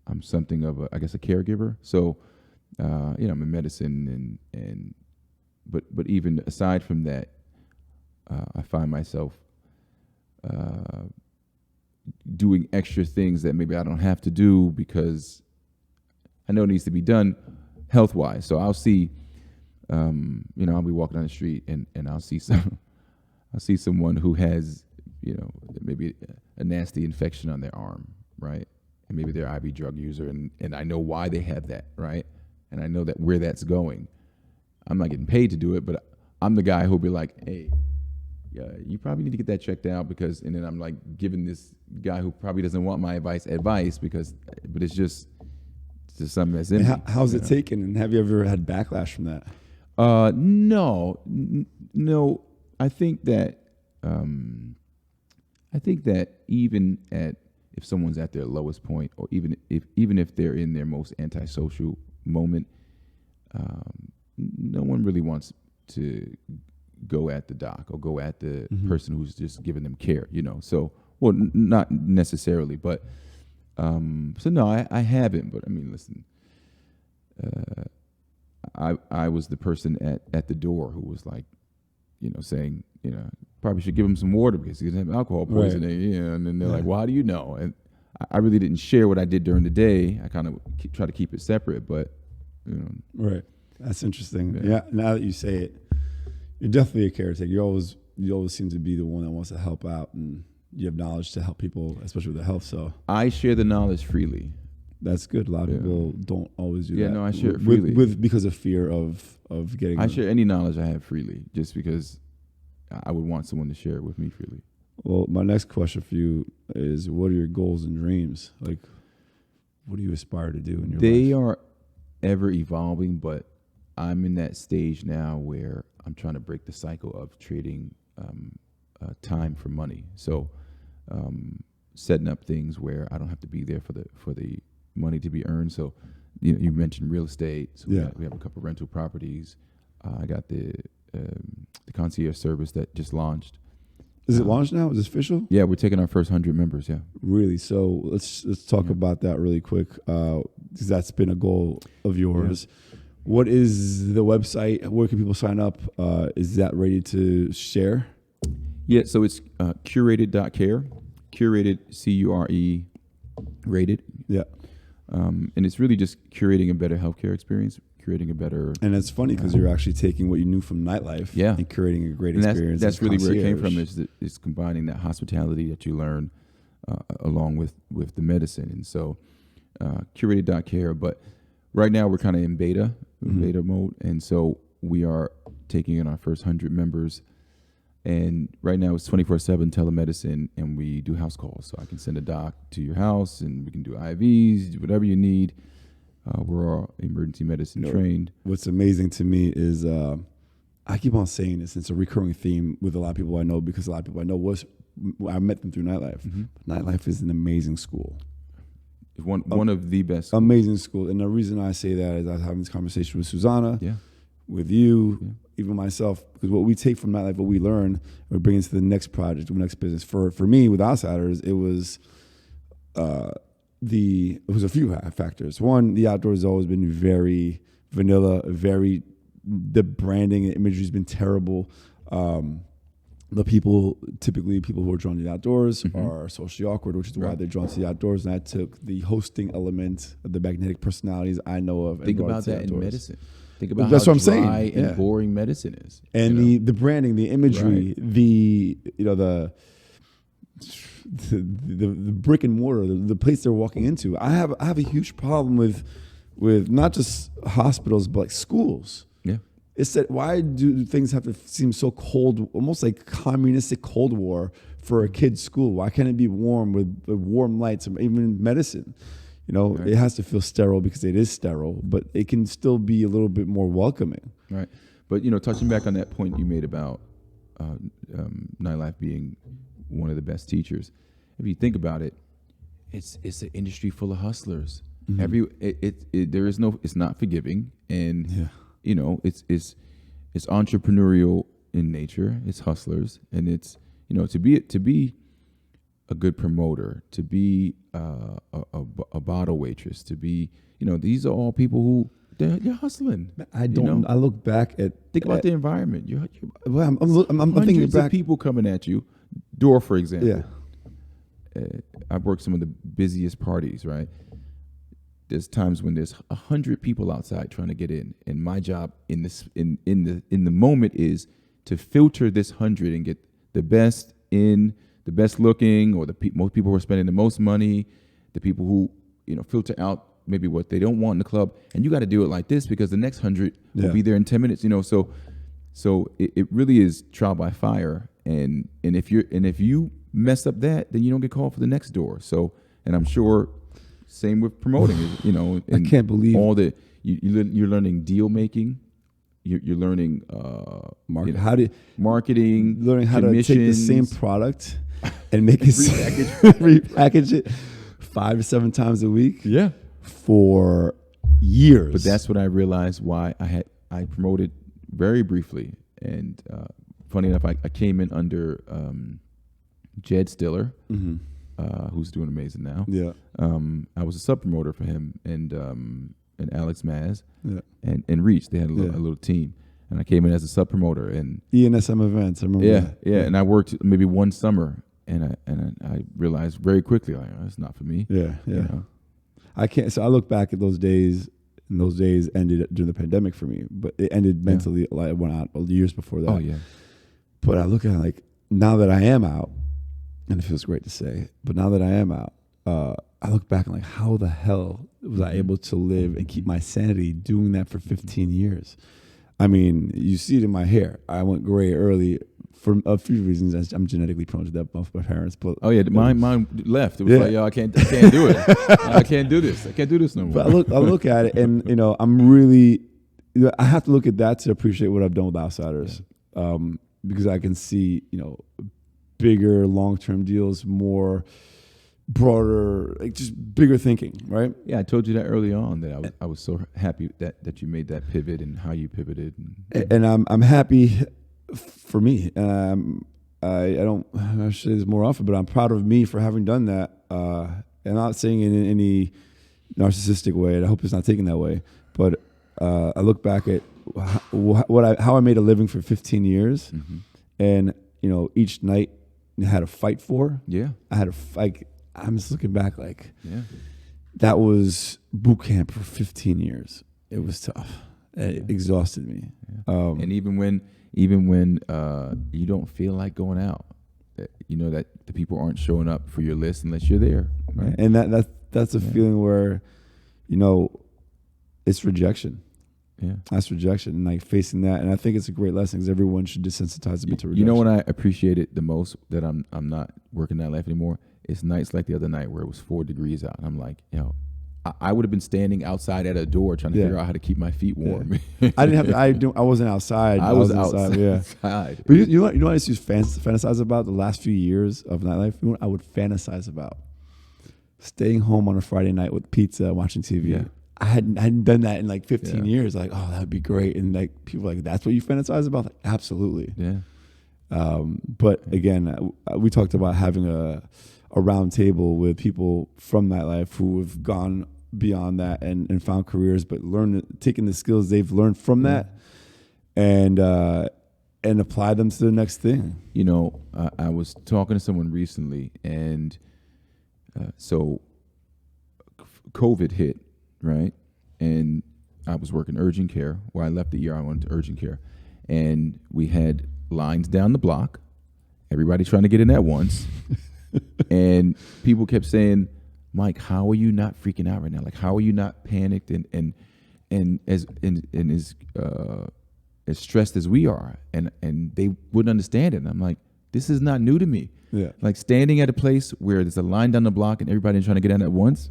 I'm something of a caregiver. So I'm in medicine but even aside from that, I find myself doing extra things that maybe I don't have to do because I know it needs to be done health-wise. So I'll see, I'll be walking down the street and I'll see someone who has, maybe a nasty infection on their arm, right? And maybe they're IV drug user, and I know why they have that, right? And I know that where that's going. I'm not getting paid to do it, but I'm the guy who'll be like, hey, you probably need to get that checked out and then I'm like giving this guy who probably doesn't want my advice but it's just something that's in me. How's it taken, and have you ever had backlash from that? No. I think that even if someone's at their lowest point, or even if they're in their most antisocial moment, no one really wants to go at the doc or go at the person who's just giving them care, So, well, not necessarily, but so no, I haven't. But I mean, listen, I was the person at the door who was like, saying, probably should give him some water because he's gonna have alcohol poisoning, right. And then they're like, well, how do you know? And I really didn't share what I did during the day. I kind of try to keep it separate, but right. That's interesting. Yeah. Now that you say it, you're definitely a caretaker. You always seem to be the one that wants to help out, and you have knowledge to help people, especially with their health. So I share the knowledge freely. That's good. A lot of people don't always do that. Yeah, no, I share it freely because of fear of getting. I share any knowledge I have freely, just because I would want someone to share it with me freely. Well, my next question for you is: what are your goals and dreams? Like, what do you aspire to do in your life? They are ever evolving, but I'm in that stage now where I'm trying to break the cycle of trading time for money. So setting up things where I don't have to be there for the money to be earned. So you mentioned real estate. So we have a couple of rental properties. I got the concierge service that just launched. Is it launched now? Is it official? Yeah, we're taking our first 100 members. Yeah. Really? So let's talk about that really quick, because that's been a goal of yours. Yeah. What is the website? Where can people sign up? Is that ready to share? Yeah. So it's CureRated.care. CureRated, CURE rated. Yeah. And it's really just curating a better healthcare experience. Creating a better, and it's funny because you're actually taking what you knew from Nightlife, and curating a great experience. That's really where it came from. Is combining that hospitality that you learn along with the medicine, and so CureRated.care. But right now we're kind of in beta mode, and so we are taking in our first 100 members. And right now it's 24/7 telemedicine, and we do house calls. So I can send a doc to your house, and we can do IVs, whatever you need. We're all emergency medicine trained. What's amazing to me is I keep on saying this. It's a recurring theme with a lot of people I know, because a lot of people I know I met them through Nightlife. Mm-hmm. Nightlife is an amazing school. One of the best. Amazing school. And the reason I say that is I was having this conversation with Susanna, with you, even myself, because what we take from Nightlife, what we learn, we bring it to the next project, the next business. For me, with Outsiders, it was it was a few factors. One, the outdoors has always been very vanilla, the branding and imagery has been terrible. Typically people who are drawn to the outdoors are socially awkward, which is why they're drawn to the outdoors. And I took the hosting element of the magnetic personalities I know of. Think about that in medicine. Think about that's how what I'm dry saying. and boring medicine is. And the branding, the imagery, the brick and mortar, the place they're walking into. I have a huge problem with not just hospitals, but like schools. Yeah. It's that why do things have to seem so cold, almost like communistic Cold War for a kid's school? Why can't it be warm with warm lights, or even medicine? It has to feel sterile because it is sterile, but it can still be a little bit more welcoming. Right. But, touching back on that point you made about Nightlife being one of the best teachers. If you think about it, it's an industry full of hustlers. Mm-hmm. It's not forgiving, and it's entrepreneurial in nature. It's hustlers, and it's to be a good promoter, to be a bottle waitress, to be these are all people who they're hustling. I look back at think about the environment. I'm thinking back. Of people coming at you. Door, for example. Yeah. I've worked some of the busiest parties, right? There's times when there's 100 people outside trying to get in, and my job in the moment is to filter this 100 and get the best in, the best looking, or most people who are spending the most money, the people who filter out maybe what they don't want in the club, and you got to do it like this because the next 100 will be there in 10 minutes. So it really is trial by fire, and if you mess up that, then you don't get called for the next door. So, and I'm sure same with promoting. I can't believe all the you're learning deal making. You're learning marketing, learning how to take the same product and make it repackage it 5 to 7 times a week. Yeah, for years. But that's what I realized why I promoted very briefly. And funny enough, I came in under Jed Stiller, who's doing amazing now. Yeah, I was a sub promoter for him and Alex Maz and Reach. They had a little team, and I came in as a sub promoter and ENSM events. I remember. Yeah, and I worked maybe one summer, and I realized very quickly, like, oh, it's not for me. Yeah. I can't. So I look back at those days. And those days ended during the pandemic for me, but it ended mentally. Like, I went out years before that. Oh yeah. But I look at it like now that I am out, and it feels great to say. But now that I am out, I look back and like, how the hell was I able to live and keep my sanity doing that for 15 years? I mean, you see it in my hair. I went gray early for a few reasons. As I'm genetically prone to that, both my parents. But mine left. It was like, yo, I can't do it. I can't do this. I can't do this no more. But I look at it, and I'm really, I have to look at that to appreciate what I've done with Outsiders, because I can see, bigger long-term deals, more broader, like just bigger thinking, right? Yeah, I told you that early on that I was so happy that you made that pivot and how you pivoted. And I'm happy for me. I should say this more often, but I'm proud of me for having done that. And I'm not saying it in any narcissistic way, and I hope it's not taken that way. But I look back at how I made a living for 15 years, and each night I had a fight for. Yeah, I had a fight. I'm just looking back like, that was boot camp for 15 years. It was tough. It exhausted me. Yeah. And even when you don't feel like going out, that the people aren't showing up for your list unless you're there. Right? And that's a feeling where, it's rejection. Yeah, that's rejection, and like facing that. And I think it's a great lesson because everyone should desensitize a bit to rejection. You know when I appreciate it the most that I'm not working Nightlife anymore? It's nights like the other night where it was 4 degrees out, and I'm like, I would have been standing outside at a door trying to figure out how to keep my feet warm. Yeah. I wasn't outside. I was outside. Yeah. But you know what I used to fantasize about the last few years of Nightlife? You know what I would fantasize about? Staying home on a Friday night with pizza, watching TV. Yeah. I hadn't done that in like 15 years. Like, oh, that would be great. And like people were like, that's what you fantasize about? Like, absolutely. Yeah. But again, we talked about having a round table with people from Nightlife who have gone beyond that and found careers, but taking the skills they've learned from that and apply them to the next thing. I was talking to someone recently, and so COVID hit, right? And I was working urgent care. Where I left the ER, I went to urgent care, and we had lines down the block. Everybody trying to get in at once. And people kept saying, Mike, how are you not freaking out right now? Like, how are you not panicked and as stressed as we are? And they wouldn't understand it. And I'm like, this is not new to me. Yeah. Like standing at a place where there's a line down the block and everybody trying to get in at once.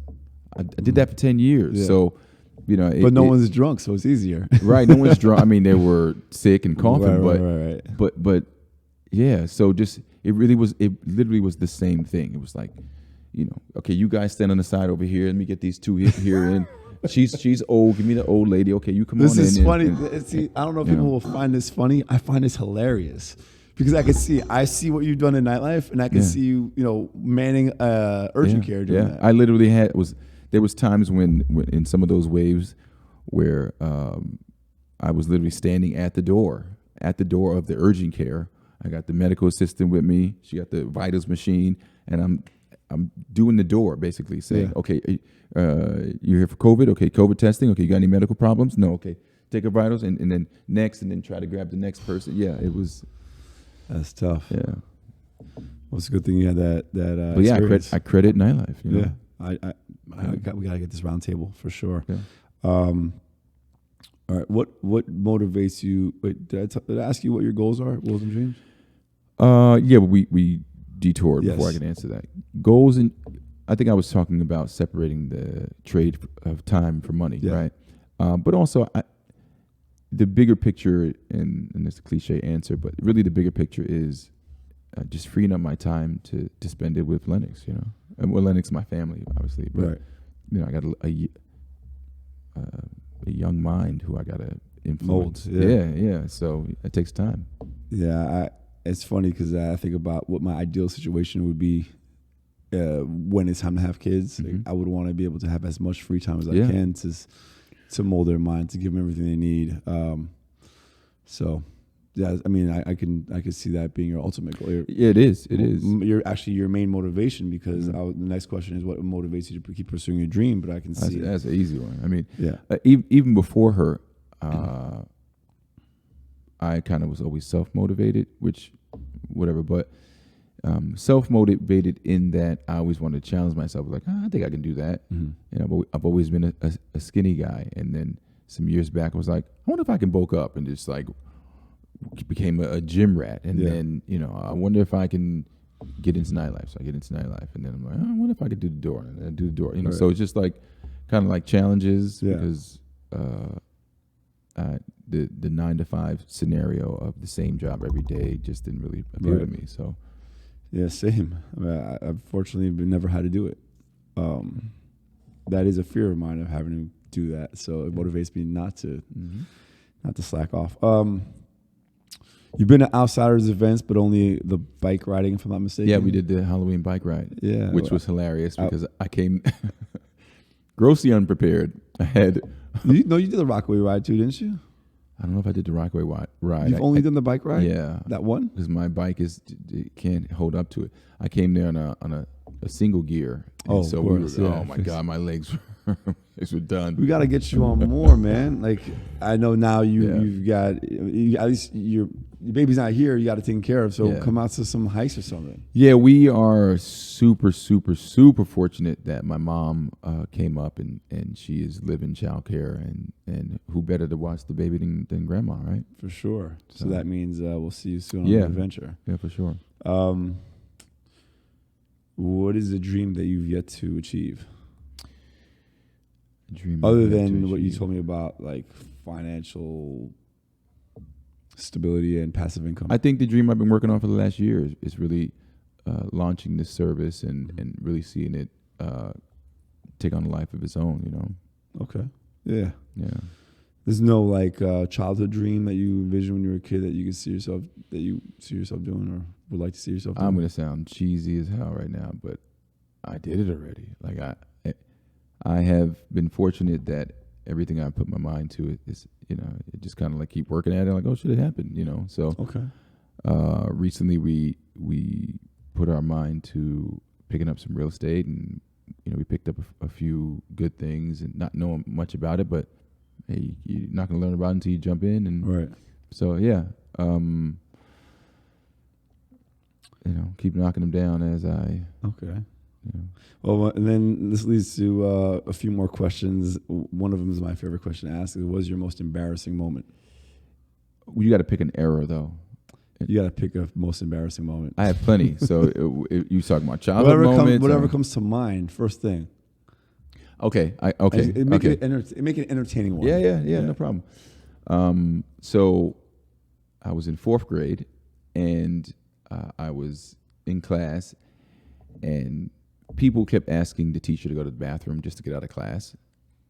I did that for 10 years. Yeah. So, but no one's drunk, so it's easier. Right. No one's drunk. I mean, they were sick and coughing, right. But yeah. So it literally was the same thing. It was like, okay, you guys stand on the side over here. Let me get these two here in. She's old. Give me the old lady. Okay, you come on in. This is funny. See, I don't know if people will find this funny. I find this hilarious because I see what you've done in Nightlife, and I can see you, manning urgent care doing that. I literally there was times when in some of those waves where I was literally standing at the door of the urgent care. I got the medical assistant with me. She got the vitals machine, and I'm doing the door basically saying, okay, you're here for COVID. Okay, COVID testing. Okay, you got any medical problems? No. Okay, take your vitals and then next, and then try to grab the next person. Yeah, it was. That's tough. Yeah. Well, it's a good thing you had that. But yeah, I credit Nightlife. Yeah, we gotta get this round table for sure. Yeah. All right. What motivates you? Wait, did I ask you what your goals are? Goals and dreams? Yeah, but we detoured before I could answer that. Goals, and I think I was talking about separating the trade of time for money, right? But also, the bigger picture, and it's a cliche answer, but really the bigger picture is just freeing up my time to spend it with Lennox, And well, Lennox is my family, obviously, but I got a young mind who I got to influence. Yeah. So it takes time. Yeah, it's funny because I think about what my ideal situation would be when it's time to have kids. Like, I would want to be able to have as much free time as I can to mold their mind, to give them everything they need. So, yeah, I mean, I can see that being your ultimate goal. It is. You're actually your main motivation because the next question is what motivates you to keep pursuing your dream. But I can see that's an easy one. I mean, even before her, I kind of was always self-motivated, which whatever, but self-motivated in that I always wanted to challenge myself. Like, I think I can do that. But I've always been a skinny guy. And then some years back, I was like, I wonder if I can bulk up, and just like became a gym rat. And then, I wonder if I can get into Nightlife. So I get into Nightlife, and then I'm like, I wonder if I could do the door, and I do the door. So it's just like kind of like challenges because the 9 to 5 scenario of the same job every day just didn't really appeal to me. So, yeah, same. I mean, I've fortunately never had to do it. That is a fear of mine of having to do that. So it motivates me not to slack off. You've been to Outsiders events, but only the bike riding, if I'm not mistaken. Yeah, we did the Halloween bike ride. Yeah, which was hilarious because I came grossly unprepared. I had you did the Rockaway ride too, didn't you? I don't know if I did the Rockaway ride. You've only done the bike ride? Yeah, that one because my bike it can't hold up to it. I came there on a single gear. Oh, so of course, oh my God, my legs were done. We got to get you on more, man. Like I know now you've got at least your baby's not here. You got to take care of. So come out to some hikes or something. Yeah, we are super, super, super fortunate that my mom came up and she is living childcare and who better to watch the baby than grandma, right? For sure. So that means we'll see you soon on the adventure. Yeah, for sure. What is the dream that you've yet to achieve? Other than what you told me about, like financial stability and passive income. I think the dream I've been working on for the last year is really launching this service and really seeing it take on a life of its own, you know? Okay. Yeah. Yeah. There's no like childhood dream that you envisioned when you were a kid that you see yourself doing or would like to see yourself doing? I'm going to sound cheesy as hell right now, but I did it already. Like I have been fortunate that everything I put my mind to is, it just kind of like keep working at it. Like, oh, should it happen? So okay. Recently we put our mind to picking up some real estate and, we picked up a few good things and not knowing much about it, but hey, you're not going to learn about it until you jump in. And right. So, yeah, keep knocking them down as I. Okay. Well, and then this leads to a few more questions. One of them is my favorite question to ask. What was your most embarrassing moment? You got to pick an era, though. You got to pick a most embarrassing moment. I have plenty. So you talking about childhood moments? Whatever comes to mind, first thing. Okay. Make it an entertaining one. Yeah. No problem. So I was in 4th grade, and I was in class, and people kept asking the teacher to go to the bathroom just to get out of class,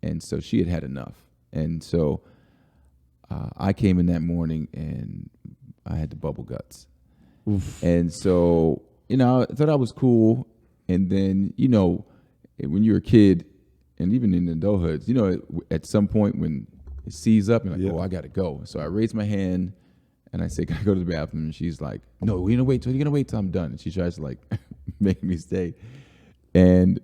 and so she had enough, and so I came in that morning and I had the bubble guts. Oof. And so I thought I was cool, and then when you're a kid and even in adulthood, at some point when it sees up, you're like, oh, I gotta go. So I raised my hand and I say, can I go to the bathroom? And she's like, no, you're gonna wait till I'm done. And she tries to like make me stay. And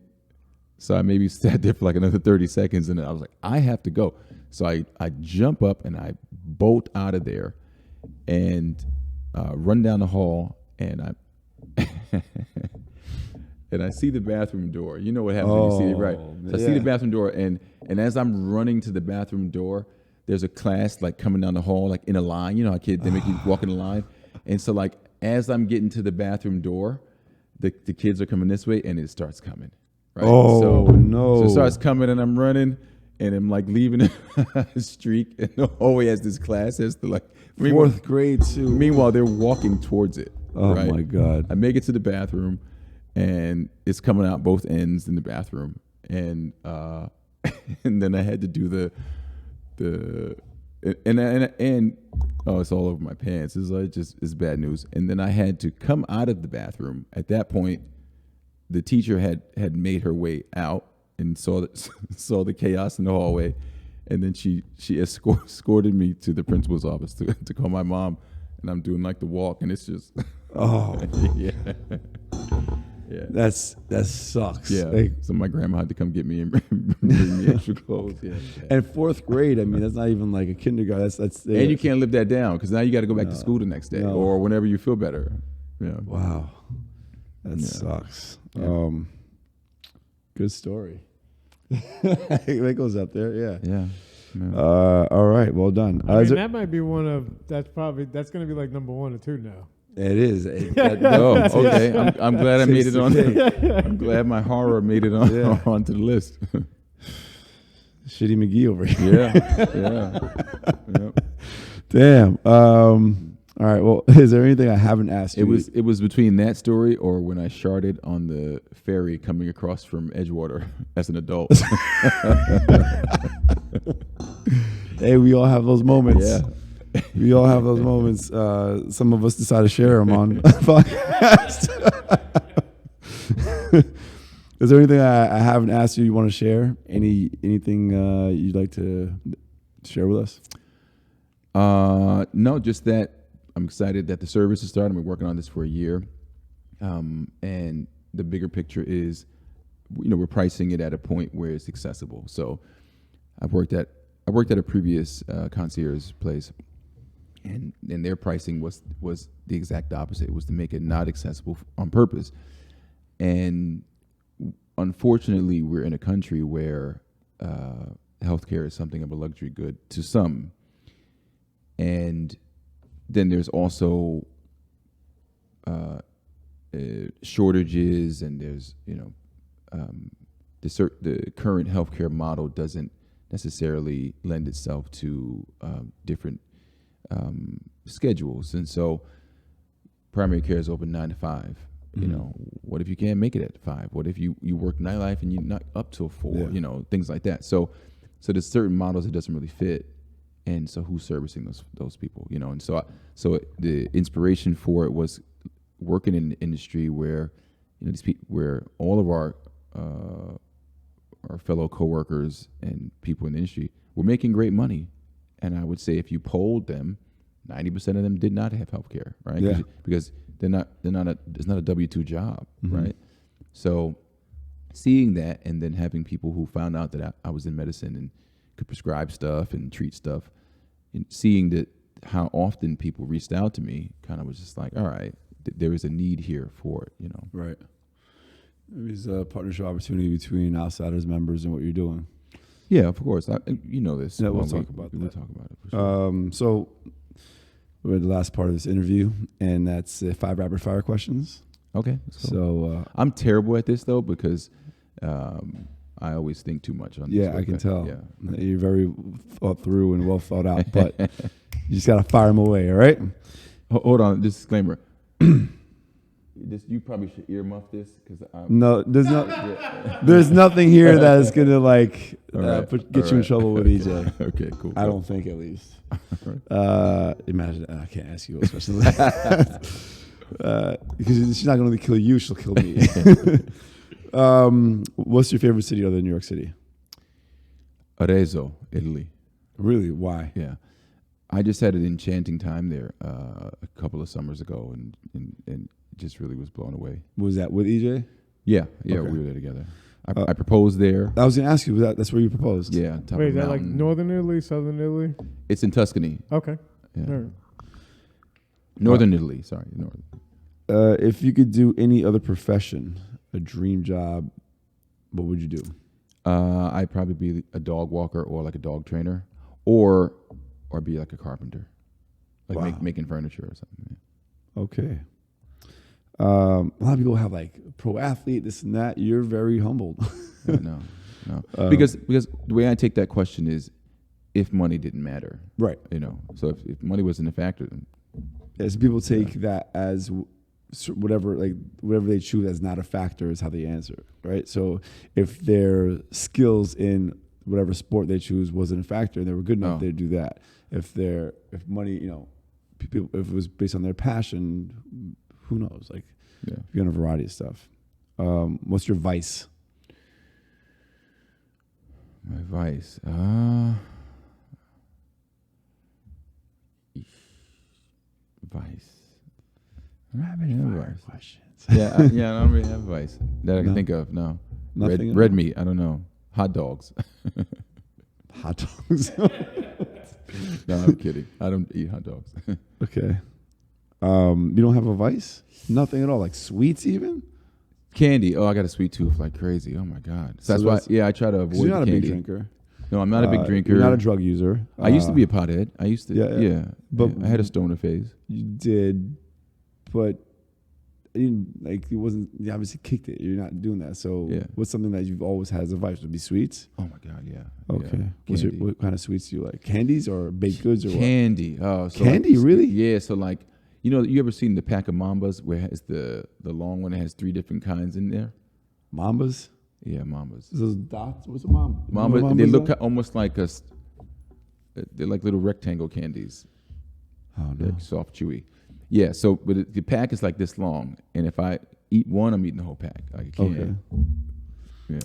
so I maybe sat there for like another 30 seconds, and then I was like, I have to go. So I jump up and I bolt out of there and run down the hall, and I and I see the bathroom door. You know what happens when you see it, right? So I see the bathroom door, and as I'm running to the bathroom door, there's a class like coming down the hall, like in a line. You know how kids, they make you walk in a line. And so like as I'm getting to the bathroom door, the kids are coming this way, and it starts coming. Right? Oh, no. So it starts coming, and I'm running, and I'm like leaving a streak, and the hallway has this class has to like 4th grade too. Meanwhile, they're walking towards it. Oh right? My God. I make it to the bathroom, and it's coming out both ends in the bathroom, and and then I had to do and it's all over my pants. It's like it's bad news. And then I had to come out of the bathroom. At that point, the teacher had made her way out and saw the chaos in the hallway, and then she escorted me to the principal's office to call my mom. And I'm doing like the walk, and it's just yeah. That sucks. Yeah. So my grandma had to come get me and bring me extra clothes. Yeah. And 4th grade, I mean, that's not even like a kindergarten. That's and you can't live that down because now you got to go back to school the next day or whenever you feel better. Yeah. Wow. That sucks. Yeah. Good story. That goes up there. Yeah. Yeah. All right. Well done. That might be that's going to be like number 1 or 2 now. It is. Okay. I'm glad I made it on. I'm glad my horror made it onto the list. Shitty McGee over here. Yeah. Yep. Damn. All right. Well, is there anything I haven't asked you? It was between that story or when I sharded on the ferry coming across from Edgewater as an adult. Hey, we all have those moments. Yeah. We all have those moments. Some of us decide to share them on podcast. Is there anything I haven't asked you want to share? Anything you'd like to share with us? No, just that I'm excited that the service is starting. We're working on this for a year. And the bigger picture is, we're pricing it at a point where it's accessible. So I worked at a previous concierge place, and their pricing was the exact opposite. It was to make it not accessible on purpose. And unfortunately, we're in a country where healthcare is something of a luxury good to some. And then there's also shortages, and there's the current healthcare model doesn't necessarily lend itself to different schedules, and so primary care is open 9 to 5. What if you can't make it at 5? What if you work nightlife and you're not up till 4? Yeah. Things like that. So there's certain models that doesn't really fit. And so who's servicing those people, And so the inspiration for it was working in an industry where, where all of our fellow coworkers and people in the industry were making great money. And I would say if you polled them, 90% of them did not have health care, right? Yeah. Because it's not a W-2 job, right? So seeing that, and then having people who found out that I was in medicine and could prescribe stuff and treat stuff, and seeing that how often people reached out to me, kind of was just like, all right, there is a need here for it, Right. There's a partnership opportunity between Outsiders members and what you're doing. Yeah, of course. This. Yeah, we'll talk about that. We'll talk about it for sure. So we're at the last part of this interview, and that's 5 rapid fire questions. Okay. So I'm terrible at this though, because I always think too much on this. Yeah, I can tell. Yeah. You're very thought through and well thought out, but you just got to fire them away, all right? Hold on, disclaimer. You probably should earmuff this, because No, there's nothing here that is going to get you in trouble with EJ. Okay, cool. I don't think, at least. Imagine, I can't ask you those questions. Because she's not going to kill you, she'll kill me. What's your favorite city other than New York City? Arezzo, Italy. Really? Why? Yeah. I just had an enchanting time there a couple of summers ago, and just really was blown away. Was that with EJ? Yeah, Okay. we were there together. I proposed there. I was going to ask you, that's where you proposed? Yeah. Wait, is that like northern Italy, southern Italy? It's in Tuscany. Okay. Yeah. All right. Northern Italy, sorry. Northern. If you could do any other profession, a dream job, what would you do? I'd probably be a dog walker or like a dog trainer, or be like a carpenter, like making furniture or something. Yeah. Okay. A lot of people have like pro athlete, this and that. You're very humbled. No. Because the way I take that question is, if money didn't matter, right? So if money wasn't a factor, then as people take that as whatever they choose as not a factor is how they answer, right? So if their skills in whatever sport they choose wasn't a factor and they were good enough, they'd do that. If money, people, if it was based on their passion, who knows? You're on a variety of stuff. What's your vice? My vice, vice. Rapid fire questions. Yeah, I don't really have vice that I can think of. No, Nothing. Red meat. I don't know. Hot dogs. Hot dogs. No, I'm kidding. I don't eat hot dogs. Okay. You don't have a vice? Nothing at all, like sweets even? Candy. Oh, I got a sweet tooth like crazy. Oh my God. So that's why. I try to avoid. You're not a candy. big drinker. No, I'm not a big drinker. You're not a drug user. I used to be a pothead. I used to. Yeah. But I had a stoner phase. You did, but like it wasn't. You obviously kicked it. You're not doing that. So what's something that you've always had as a vice? Would it be sweets? Oh my God, yeah. Okay. Yeah. What kind of sweets do you like? Candies or baked goods or candy? What? Oh, so candy, like, really? Yeah. So like, you ever seen the pack of Mambas where it has the long one that has 3 different kinds in there? Mambas? Yeah, Mambas. Those dots? What's a mamba? Mamba, they look almost like they're like little rectangle candies. Oh, no. They're soft, chewy. Yeah, so but the pack is like this long, and if I eat one, I'm eating the whole pack. I can't. Okay. Yeah.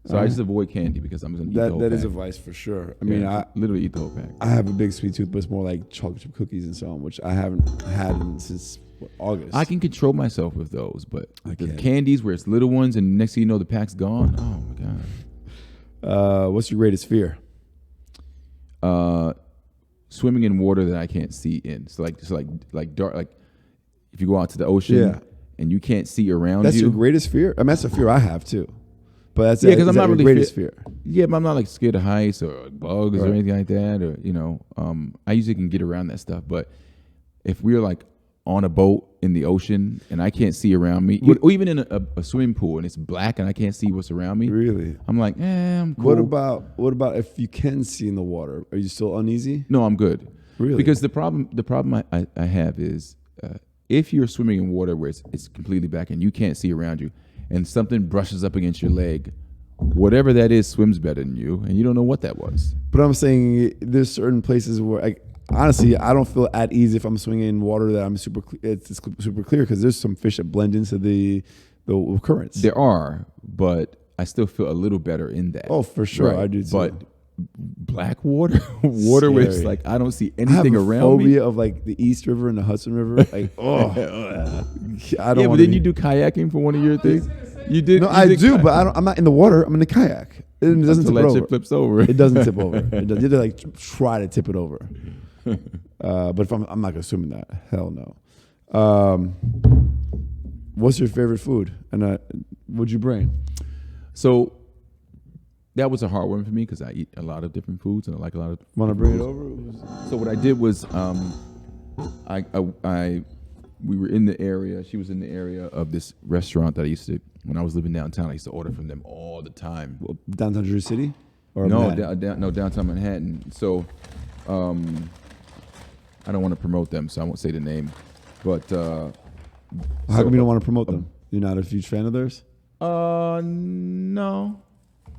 So I just avoid candy because I'm going to eat the whole pack. That is a vice for sure. I mean, I literally eat the whole pack. I have a big sweet tooth, but it's more like chocolate chip cookies and so on, which I haven't had since August. I can control myself with those, but the can't. candies where it's little ones and next thing you know the pack's gone. Oh my God. What's your greatest fear? Swimming in water that I can't see in. So like dark, like if you go out to the ocean and you can't see around That's you. your greatest fear? I mean, that's a fear I have too. But that's because I'm not really greatest fear. Yeah, but I'm not like scared of heights or bugs or anything like that. Or I usually can get around that stuff. But if we're like on a boat in the ocean and I can't see around me, or even in a swimming pool and it's black and I can't see what's around me, really, I'm like, I'm cool. What about if you can see in the water? Are you still uneasy? No, I'm good. Really? Because the problem I have is if you're swimming in water where it's completely black and you can't see around you, and something brushes up against your leg, whatever that is swims better than you, and you don't know what that was. But I'm saying there's certain places where, honestly, I don't feel at ease if I'm swimming in water that I'm it's super clear, because there's some fish that blend into the currents. There are, but I still feel a little better in that. Oh, for sure, right. I do too. But black water, water where it's like I don't see anything around me. I have a phobia of like the East River and the Hudson River. Like, I don't. Yeah, but then you do kayaking for one of your things. You did. No, you I did do, but I'm not in the water. I'm in the kayak. It doesn't tip over. It flips over. It doesn't tip over. You have to like try to tip it over. But if I'm not gonna swim in that. Hell no. What's your favorite food? And what'd you bring? So that was a hard one for me because I eat a lot of different foods and I like a lot of. Want to bring it over? So what I did was, we were in the area. She was in the area of this restaurant that I used to, when I was living downtown, I used to order from them all the time. Well, downtown Jersey City? Or no, downtown Manhattan. So, I don't want to promote them, so I won't say the name. But how come you don't want to promote them? You're not a huge fan of theirs?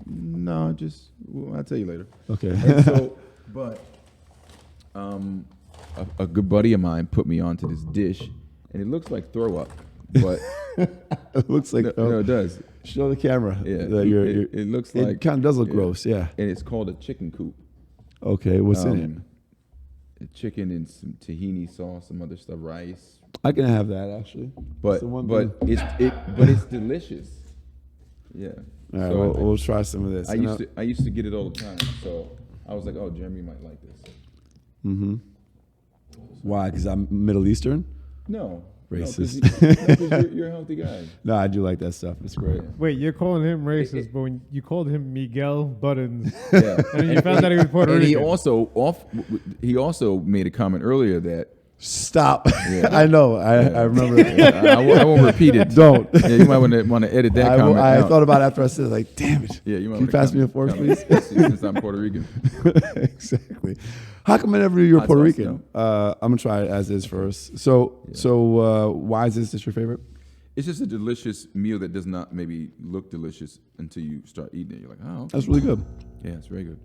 No, just I'll tell you later. Okay. And so, but a good buddy of mine put me onto this dish, and it looks like throw up, but it looks like no, it does. Show the camera. Yeah, it looks like it kind of does look gross. Yeah, and it's called a chicken coop. Okay, what's in it? Chicken and some tahini sauce, some other stuff, rice. I can have that actually, but it's delicious. Yeah. All right, so we'll try some of this. I used to get it all the time, so I was like, oh, Jeremy might like this. Mm-hmm. Why? Because I'm Middle Eastern? No. Racist. No, you're a healthy guy. No, I do like that stuff. It's great. Wait, you're calling him racist, but when you called him Miguel Budden, yeah, and you found out he was Puerto Rican. And he also made a comment earlier that. Stop. Yeah. I know. I remember. I won't repeat it. Don't. Yeah, you might want to edit that comment I out. thought about it after I said it, like, damn it. Yeah, you might Can you pass me a fork, please? Since I'm Puerto Rican. Exactly. How come whenever you're Puerto Rican? I'm gonna try it as is first. So why is this your favorite? It's just a delicious meal that does not maybe look delicious until you start eating it. You're like, oh, okay. That's really good. Yeah, it's very good.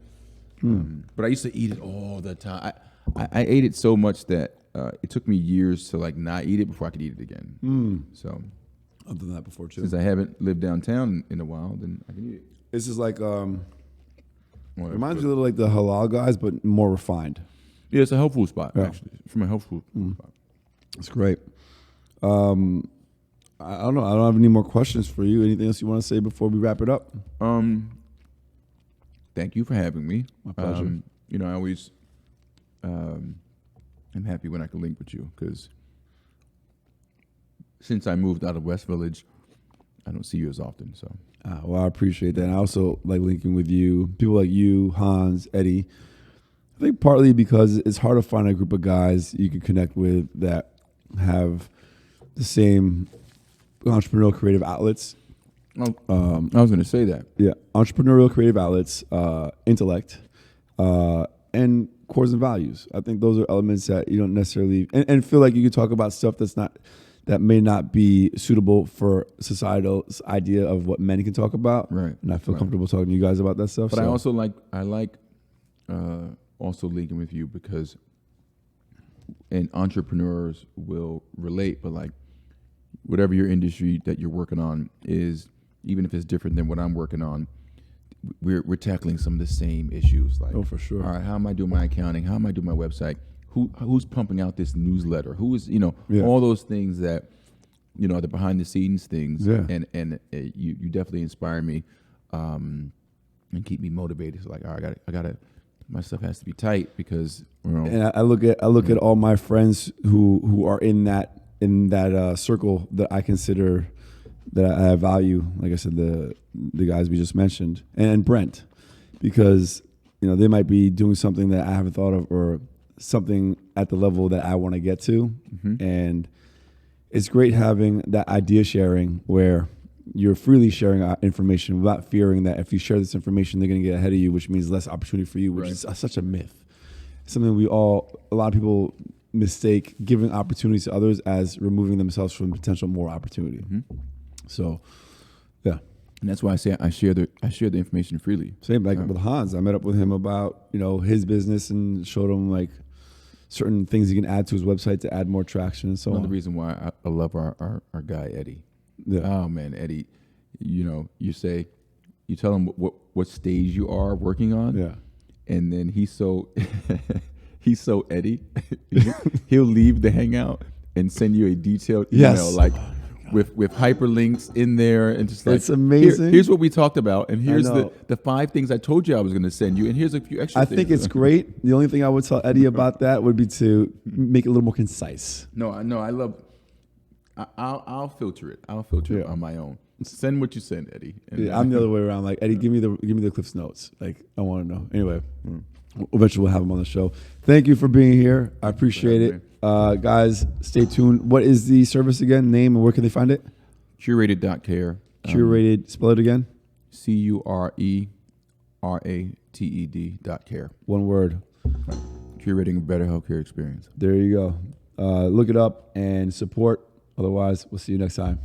But I used to eat it all the time. I ate it so much that it took me years to like not eat it before I could eat it again. So I've done that before too. Since I haven't lived downtown in a while, then I can eat it. This is like reminds me a little like the halal guys, but more refined. Yeah, it's a health food spot actually. It's from a health food spot. That's great. I don't know. I don't have any more questions for you. Anything else you want to say before we wrap it up? Thank you for having me. My pleasure. I always. I'm happy when I can link with you because since I moved out of West Village, I don't see you as often. So, well, I appreciate that. And I also like linking with you, people like you, Hans, Eddie. I think partly because it's hard to find a group of guys you can connect with that have the same entrepreneurial creative outlets. I was going to say that. Yeah, entrepreneurial creative outlets, intellect, and cores and values. I think those are elements that you don't necessarily and feel like you can talk about stuff that may not be suitable for societal's idea of what men can talk about. Right. And I feel comfortable talking to you guys about that stuff. But I also like also leaguing with you because, and entrepreneurs will relate, but like whatever your industry that you're working on is, even if it's different than what I'm working on, we're tackling some of the same issues. Like, oh, for sure. All right, how am I doing my accounting? How am I doing my website? Who's pumping out this newsletter? Who is, all those things that, the behind the scenes things. Yeah. And you definitely inspire me, and keep me motivated. So like, all right, I gotta, my stuff has to be tight because, And I look at all my friends who are in that circle that I consider that I value. Like I said, the guys we just mentioned and Brent, because, they might be doing something that I haven't thought of or something at the level that I want to get to. Mm-hmm. And it's great having that idea sharing where you're freely sharing information without fearing that if you share this information, they're going to get ahead of you, which means less opportunity for you, which is such a myth. Something a lot of people mistake giving opportunities to others as removing themselves from potential more opportunity. Mm-hmm. So, yeah. And that's why I say I share the information freely. Same like with Hans. I met up with him about, his business and showed him like certain things he can add to his website to add more traction and so on. Another reason why I love our guy, Eddie. Yeah. Oh man, Eddie, you tell him what stage you are working on. Yeah. And then he's so Eddie. He'll leave the hangout and send you a detailed email with hyperlinks in there and just like, it's amazing. Here's what we talked about, and here's the 5 things I told you I was going to send you, and here's a few extra things. I think it's great. The only thing I would tell Eddie about that would be to make it a little more concise. I'll filter it. I'll filter it on my own. Send what you send, Eddie. And I'm the other way around. Like, Eddie, give me the Cliff's notes. Like, I want to know. Anyway, eventually we'll have him on the show. Thank you for being here. I appreciate it. Guys, stay tuned. What is the service again? Name and where can they find it? CureRated.care. CureRated. Spell it again. CureRated.care. One word. Curating a better healthcare experience. There you go. Look it up and support. Otherwise, we'll see you next time.